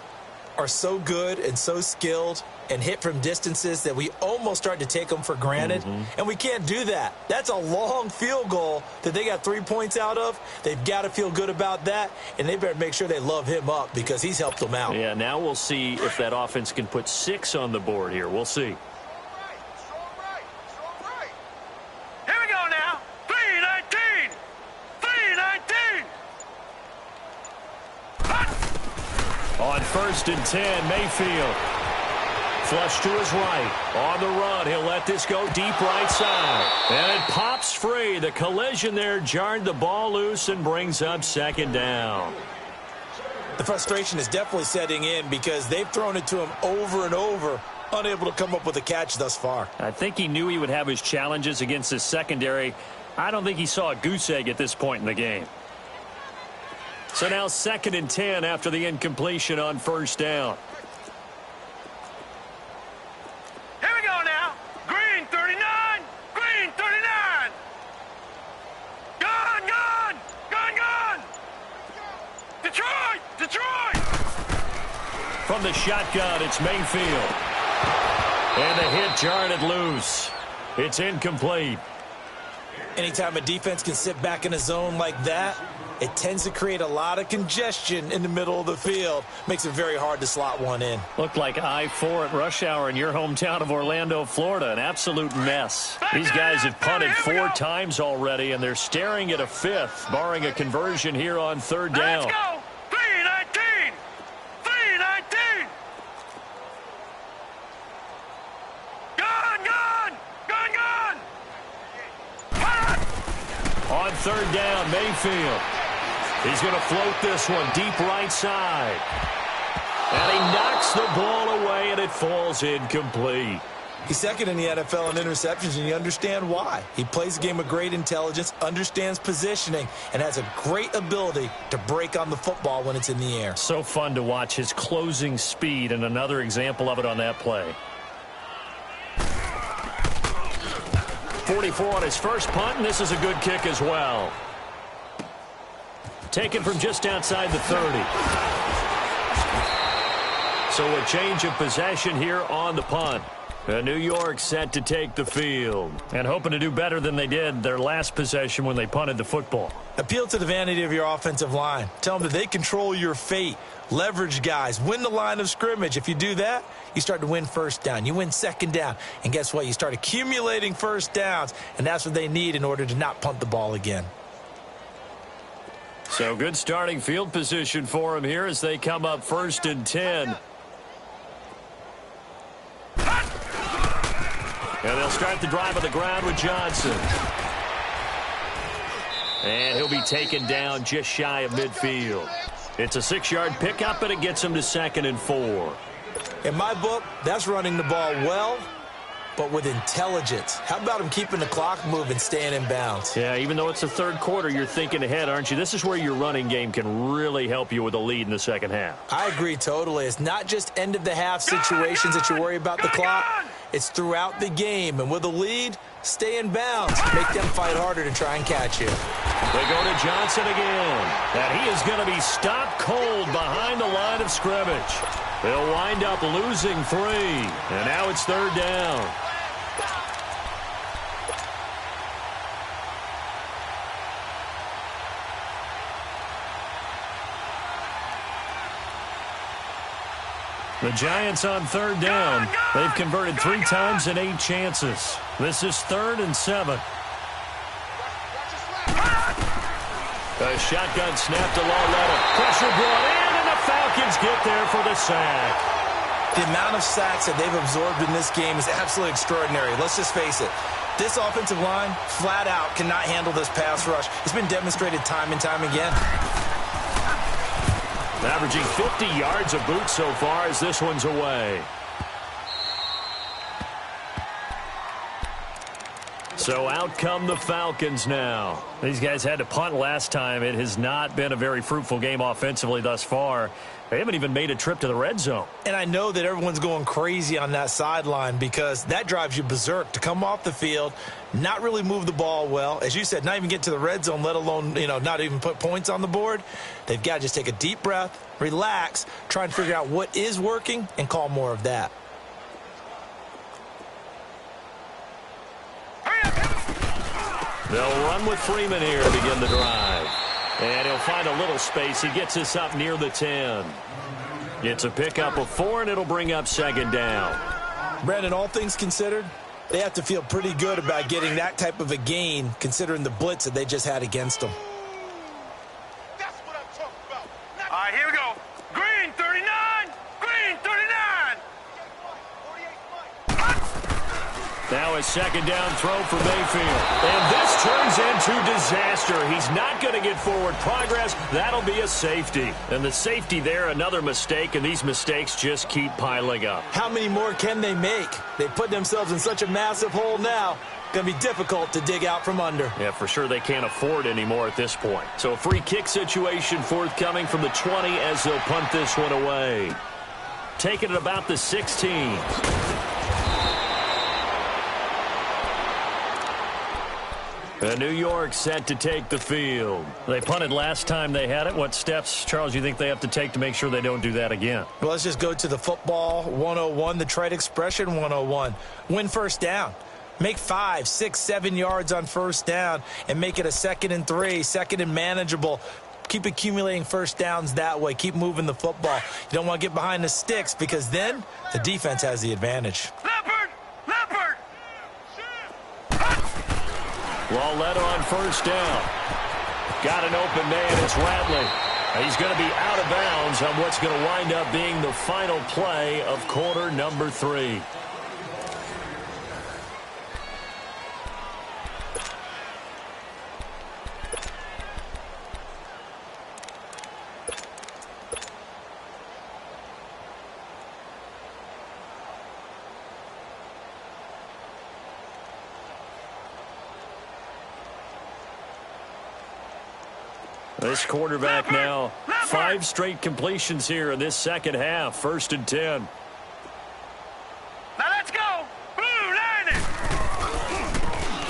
are so good and so skilled and hit from distances that we almost start to take them for granted. And we can't do that. That's a long field goal that they got 3 points out of. They've got to feel good about that, and they better make sure they love him up because he's helped them out. Yeah, now we'll see if that offense can put 6 on the board here. We'll see. Here we go now. 3-19. 3-19. On 1st and 10, Mayfield. Flush to his right. On the run, he'll let this go deep right side. And it pops free. The collision there jarred the ball loose and brings up 2nd down. The frustration is definitely setting in because they've thrown it to him over and over, unable to come up with a catch thus far. I think he knew he would have his challenges against his secondary. I don't think he saw a goose egg at this point in the game. So now 2nd and 10 after the incompletion on 1st down. Here we go now. Green 39. Green 39. Gone, gone. Gone, gone. Detroit. Detroit. From the shotgun, it's Mayfield. And the hit jarred it loose. It's incomplete. Anytime a defense can sit back in a zone like that, it tends to create a lot of congestion in the middle of the field. Makes it very hard to slot one in. Looked like I-4 at rush hour in your hometown of Orlando, Florida. An absolute mess. These guys have punted 4 times already, and they're staring at a 5th, barring a conversion here on 3rd down. Let's go. 3 On third down, Mayfield. He's going to float this one deep right side. And he knocks the ball away, and it falls incomplete. He's second in the NFL in interceptions, and you understand why. He plays a game of great intelligence, understands positioning, and has a great ability to break on the football when it's in the air. So fun to watch his closing speed, and another example of it on that play. 44 on his first punt, and this is a good kick as well. Taken from just outside the 30. So a change of possession here on the punt. New York set to take the field and hoping to do better than they did their last possession when they punted the football. Appeal to the vanity of your offensive line. Tell them that they control your fate. Leverage guys. Win the line of scrimmage. If you do that, you start to win first down. You win second down. And guess what? You start accumulating first downs, and that's what they need in order to not punt the ball again. So good starting field position for them here as they come up 1st and 10. And they'll start the drive on the ground with Johnson. And he'll be taken down just shy of midfield. It's a 6-yard pickup, and it gets him to 2nd and 4. In my book, that's running the ball well, but with intelligence. How about him keeping the clock moving, staying in bounds? Yeah, even though it's the third quarter, you're thinking ahead, aren't you? This is where your running game can really help you with a lead in the second half. I agree totally. It's not just end-of-the-half situations that you worry about the clock. It's throughout the game. And with a lead, stay in bounds. Make them fight harder to try and catch you. They go to Johnson again. And he is going to be stopped cold behind the line of scrimmage. They'll wind up losing 3. And now it's 3rd down. The Giants on 3rd down. They've converted 3 times in 8 chances. This is 3rd and 7. A shotgun snap to Lauletta. Pressure brought in, and the Falcons get there for the sack. The amount of sacks that they've absorbed in this game is absolutely extraordinary. Let's just face it. This offensive line, flat out, cannot handle this pass rush. It's been demonstrated time and time again. Averaging 50 yards a boot so far as this one's away. So out come the Falcons now. These guys had to punt last time. It has not been a very fruitful game offensively thus far. They haven't even made a trip to the red zone. And I know that everyone's going crazy on that sideline because that drives you berserk to come off the field, not really move the ball well. As you said, not even get to the red zone, let alone, not even put points on the board. They've got to just take a deep breath, relax, try and figure out what is working and call more of that. They'll run with Freeman here to begin the drive. And he'll find a little space. He gets this up near the 10. It's a pickup of 4, and it'll bring up 2nd down. Brandon, all things considered, they have to feel pretty good about getting that type of a gain considering the blitz that they just had against them. That's what I'm talking about. All right, here we go. Green 39. Green 39. Now a 2nd down throw for Mayfield. And this turns into disaster. He's not going to get forward progress. That'll be a safety. And the safety there, another mistake, and these mistakes just keep piling up. How many more can they make? They put themselves in such a massive hole now. Going to be difficult to dig out from under. Yeah, for sure they can't afford anymore at this point. So a free kick situation forthcoming from the 20 as they'll punt this one away. Taking it about the 16. New York set to take the field. They punted last time they had it. What steps, Charles, you think they have to take to make sure they don't do that again? Well, let's just go to the football 101, the trade expression 101. Win first down. Make 5, 6, 7 yards on first down and make it a 2nd and 3, 2nd and manageable. Keep accumulating first downs that way. Keep moving the football. You don't want to get behind the sticks because then the defense has the advantage. Leopard! Lauletta on first down. Got an open man. It's Ratley. He's going to be out of bounds on what's going to wind up being the final play of quarter number 3. This quarterback now, 5 straight completions here in this second half. 1st and 10. Now let's go. Blue line it.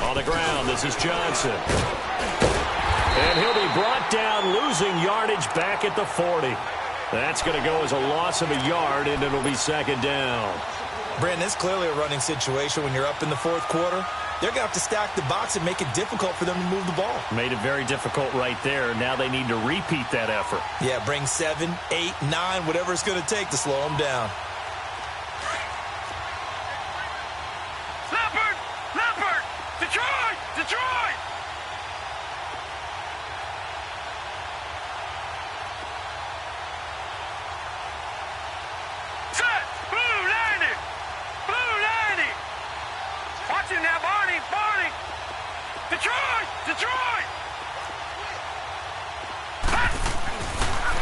On the ground, this is Johnson. And he'll be brought down, losing yardage back at the 40. That's going to go as a loss of a yard, and it'll be 2nd down. Brandon, it's clearly a running situation when you're up in the 4th quarter. They're going to have to stack the box and make it difficult for them to move the ball. Made it very difficult right there. Now they need to repeat that effort. Yeah, bring 7, 8, 9, whatever it's going to take to slow them down. Leopard! Leopard! Detroit! Detroit! Set! Blue landing! Blue landing! Watch it now, Barney! Barney! Detroit! Detroit!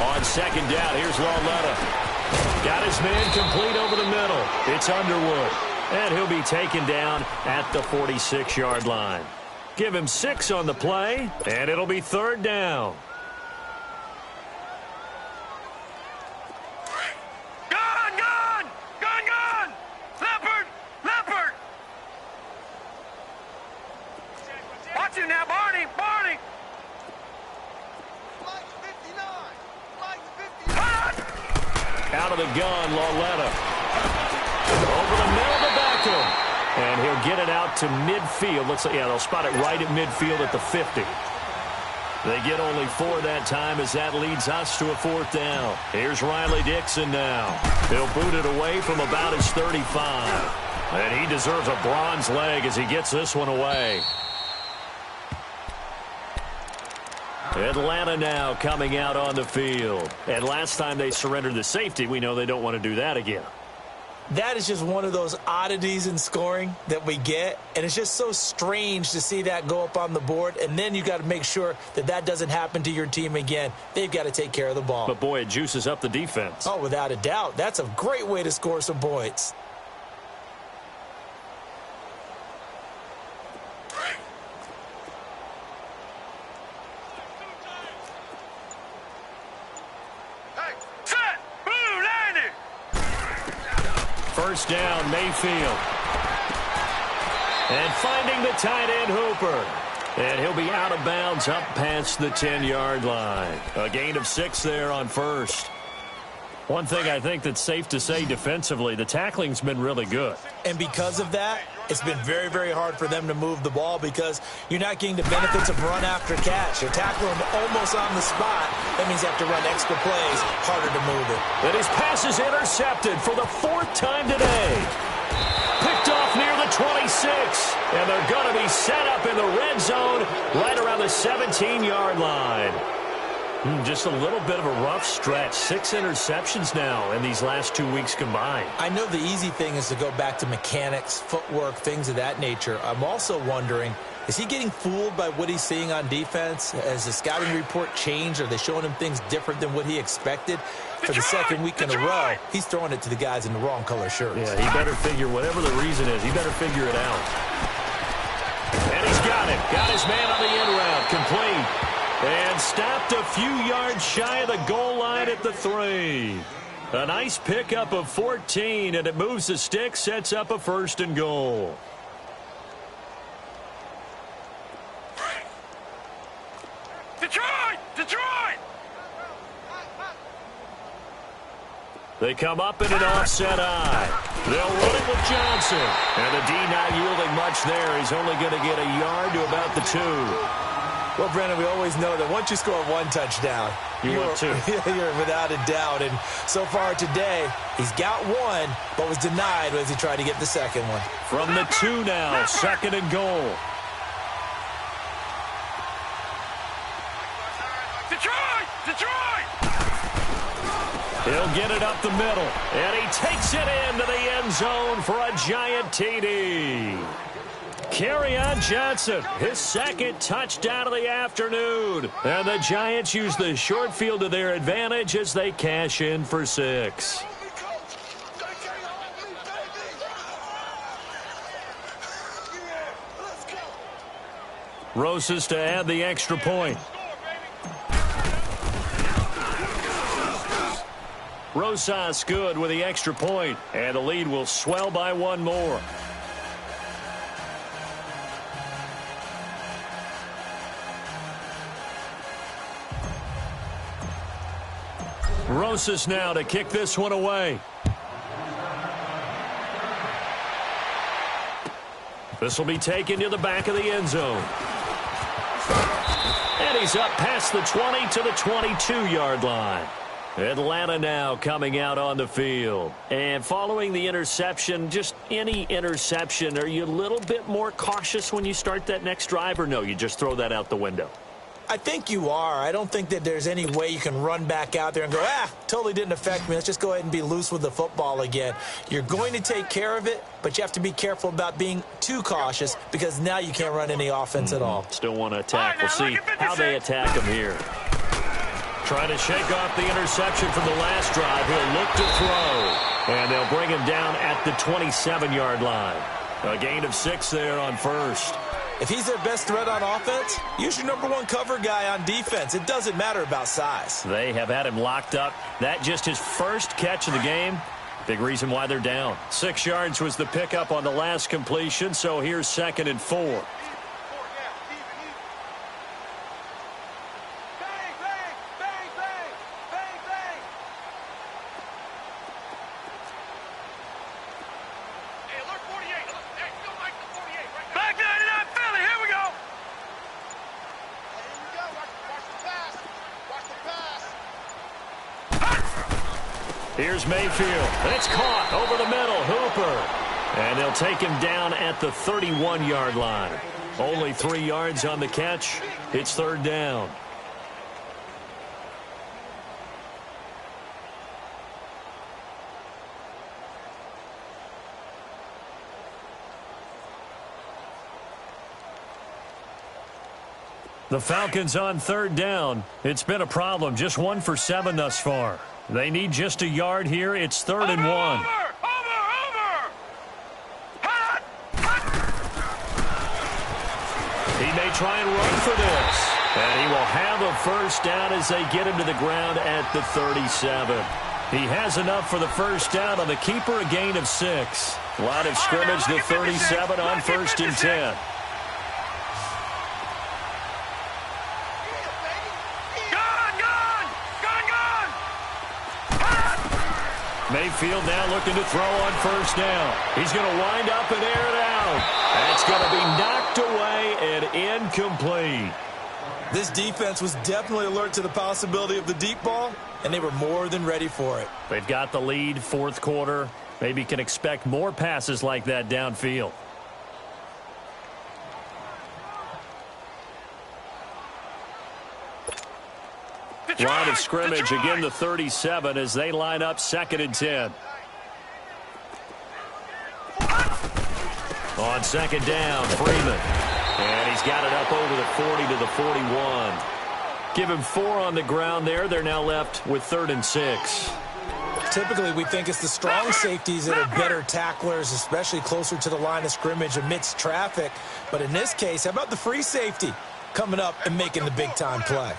On 2nd down, here's Lauletta. Got his man complete over the middle. It's Underwood. And he'll be taken down at the 46-yard line. Give him 6 on the play, and it'll be 3rd down. Gun! Gun! Gun! Gun! Leopard! Leopard! Watch it now, Barney! Barney! Flight 59. Flight 59. Hot! Out of the gun, Lauletta. Over the middle of the back of him. And he'll get it out to midfield. They'll spot it right at midfield at the 50. They get only 4 that time as that leads us to a 4th down. Here's Riley Dixon now. He'll boot it away from about his 35. And he deserves a bronze leg as he gets this one away. Atlanta now coming out on the field. And last time they surrendered the safety, we know they don't want to do that again. That is just one of those oddities in scoring that we get, and it's just so strange to see that go up on the board, and then you got to make sure that that doesn't happen to your team again. They've got to take care of the ball. But, boy, it juices up the defense. Oh, without a doubt. That's a great way to score some points. Set! Blue landing! 1st down, Mayfield. And finding the tight end, Hooper. And he'll be out of bounds up past the 10-yard line. A gain of 6 there on 1st. One thing I think that's safe to say defensively, the tackling's been really good. And because of that, it's been very, very hard for them to move the ball because you're not getting the benefits of run after catch. You're tackling almost on the spot. That means you have to run extra plays, harder to move it. And his pass is intercepted for the 4th time today. Picked off near the 26. And they're going to be set up in the red zone right around the 17-yard line. Just a little bit of a rough stretch. 6 interceptions now in these last 2 weeks combined. I know the easy thing is to go back to mechanics, footwork, things of that nature. I'm also wondering, is he getting fooled by what he's seeing on defense? Has the scouting report changed? Are they showing him things different than what he expected? For the 2nd week in a row, he's throwing it to the guys in the wrong color shirts. Yeah, he better figure, whatever the reason is, he better figure it out. And he's got it. Got his man on the end route. Complete. And stopped a few yards shy of the goal line at the 3. A nice pickup of 14, and it moves the stick, sets up a 1st and goal. Detroit! Detroit! They come up in an offset eye. They'll run it with Johnson. And the D not yielding much there. He's only going to get a yard to about the 2. Well, Brandon, we always know that once you score 1 touchdown, You want 2. You're without a doubt. And so far today, he's got 1, but was denied as he tried to get the 2nd one. From the 2 now, 2nd and goal. Detroit! Detroit! He'll get it up the middle, and he takes it into the end zone for a giant TD. Kerryon Johnson, his 2nd touchdown of the afternoon. And the Giants use the short field to their advantage as they cash in for 6. Rosas to add the extra point. Rosas good with the extra point, and the lead will swell by one more. Rosas now to kick this one away. This will be taken to the back of the end zone. And he's up past the 20 to the 22-yard line. Atlanta now coming out on the field. And following the interception, just any interception, are you a little bit more cautious when you start that next drive, or no, you just throw that out the window? I think you are. I don't think that there's any way you can run back out there and go, totally didn't affect me. Let's just go ahead and be loose with the football again. You're going to take care of it, but you have to be careful about being too cautious because now you can't run any offense at all. Still want to attack. We'll see how they attack him here. Trying to shake off the interception from the last drive. He'll look to throw. And they'll bring him down at the 27-yard line. A gain of 6 there on first. If he's their best threat on offense, use your #1 cover guy on defense. It doesn't matter about size. They have had him locked up. That just his first catch of the game. Big reason why they're down. 6 yards was the pickup on the last completion, so here's 2nd and 4. Here's Mayfield. It's caught over the middle. Hooper. And they'll take him down at the 31-yard line. Only 3 yards on the catch. It's 3rd down. The Falcons on 3rd down. It's been a problem. Just 1 for 7 thus far. They need just a yard here. It's 3rd and 1. He may try and run for this. And he will have a first down as they get him to the ground at the 37. He has enough for the first down on the keeper, a gain of 6. Line of scrimmage, the 37 on 1st and 10. Mayfield now looking to throw on 1st down. He's going to wind up and air it out. That's going to be knocked away and incomplete. This defense was definitely alert to the possibility of the deep ball, and they were more than ready for it. They've got the lead, 4th quarter. Maybe can expect more passes like that downfield. Line of scrimmage, again the 37 as they line up 2nd and 10. On 2nd down, Freeman. And he's got it up over the 40 to the 41. Give him 4 on the ground there. They're now left with 3rd and 6. Typically, we think it's the strong safeties that are better tacklers, especially closer to the line of scrimmage amidst traffic. But in this case, how about the free safety coming up and making the big-time play?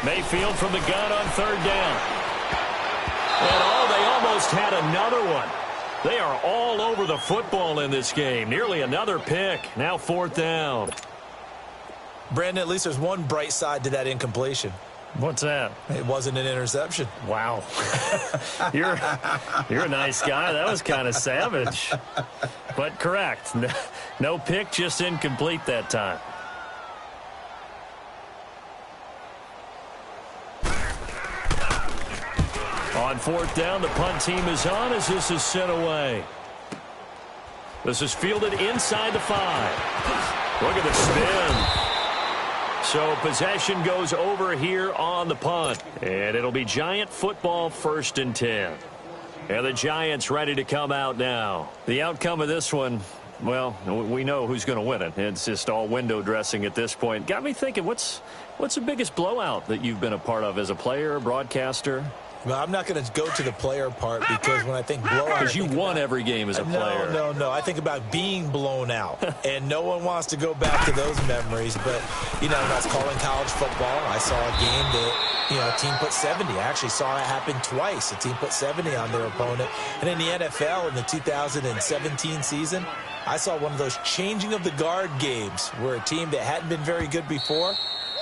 Mayfield from the gun on 3rd down. And they almost had another one. They are all over the football in this game. Nearly another pick. Now 4th down. Brandon, at least there's one bright side to that incompletion. What's that? It wasn't an interception. Wow. You're a nice guy. That was kind of savage. But correct. No pick, just incomplete that time. On 4th down, the punt team is on as this is sent away. This is fielded inside the 5. Look at the spin. So possession goes over here on the punt. And it'll be Giant football, 1st and 10. And the Giants ready to come out now. The outcome of this one, well, we know who's going to win it. It's just all window dressing at this point. Got me thinking, what's the biggest blowout that you've been a part of as a player, broadcaster? Well, I'm not going to go to the player part because when I think blowout... Because you won every game as a player. No. I think about being blown out. And no one wants to go back to those memories. But, you know, when I was calling college football, I saw a game that, you know, a team put 70. I actually saw it happen twice. A team put 70 on their opponent. And in the NFL, in the 2017 season, I saw one of those changing of the guard games where a team that hadn't been very good before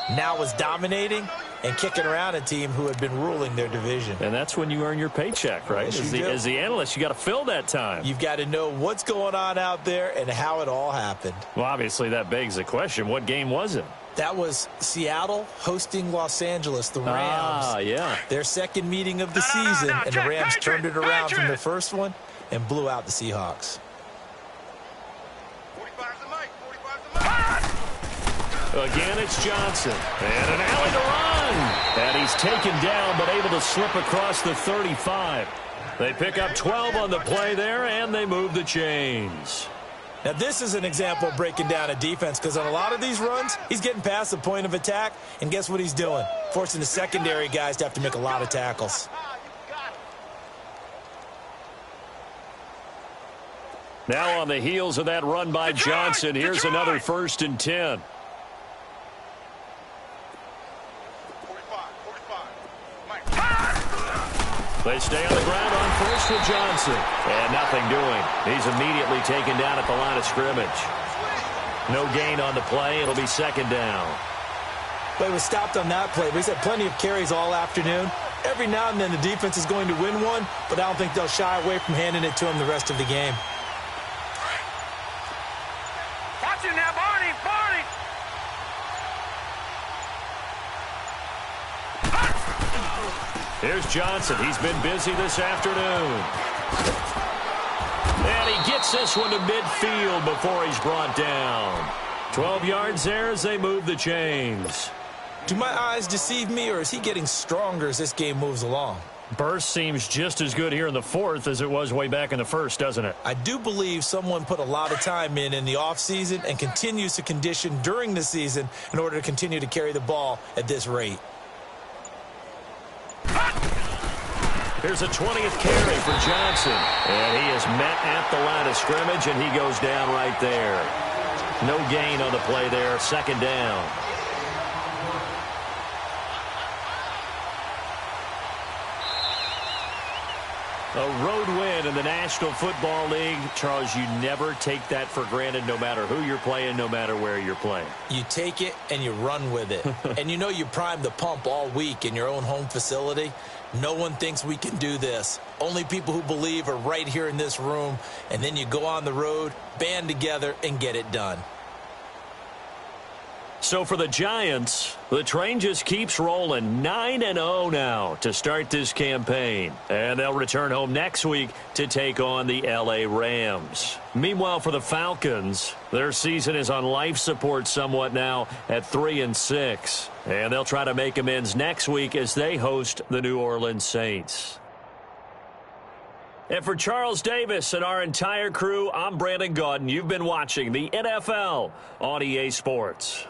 now was dominating and kicking around a team who had been ruling their division. And that's when you earn your paycheck, right? Yes, as the analyst, you got to fill that time. You've got to know what's going on out there and how it all happened. Well, obviously, that begs the question, what game was it? That was Seattle hosting Los Angeles, the Rams. Ah, yeah. Their second meeting of the season, and the Rams turned it around from the first one and blew out the Seahawks. 45's the mic. 45's the mic. Again, it's Johnson. And an alley to run. And he's taken down, but able to slip across the 35. They pick up 12 on the play there, and they move the chains. Now, this is an example of breaking down a defense because on a lot of these runs, he's getting past the point of attack, and guess what he's doing? Forcing the secondary guys to have to make a lot of tackles. Now on the heels of that run by Johnson, here's another 1st and 10. 45. Mike. They stay on the ground on first with Johnson. And nothing doing. He's immediately taken down at the line of scrimmage. No gain on the play. It'll be 2nd down. But he was stopped on that play. But he's had plenty of carries all afternoon. Every now and then the defense is going to win one, but I don't think they'll shy away from handing it to him the rest of the game. Watch it now, Barney. Barney. Here's Johnson. He's been busy this afternoon. And he gets this one to midfield before he's brought down. 12 yards there as they move the chains. Do my eyes deceive me, or is he getting stronger as this game moves along? Burst seems just as good here in the 4th as it was way back in the 1st, doesn't it? I do believe someone put a lot of time in the offseason and continues to condition during the season in order to continue to carry the ball at this rate. Here's a 20th carry for Johnson. And he is met at the line of scrimmage, and he goes down right there. No gain on the play there. 2nd down. A road win in the National Football League. Charles, you never take that for granted no matter who you're playing, no matter where you're playing. You take it and you run with it. And you know you primed the pump all week in your own home facility. No one thinks we can do this. Only people who believe are right here in this room. And then you go on the road, band together, and get it done. So for the Giants, the train just keeps rolling. 9-0 now to start this campaign. And they'll return home next week to take on the LA Rams. Meanwhile, for the Falcons, their season is on life support somewhat now at 3-6. And they'll try to make amends next week as they host the New Orleans Saints. And for Charles Davis and our entire crew, I'm Brandon Gaudin. You've been watching the NFL on EA Sports.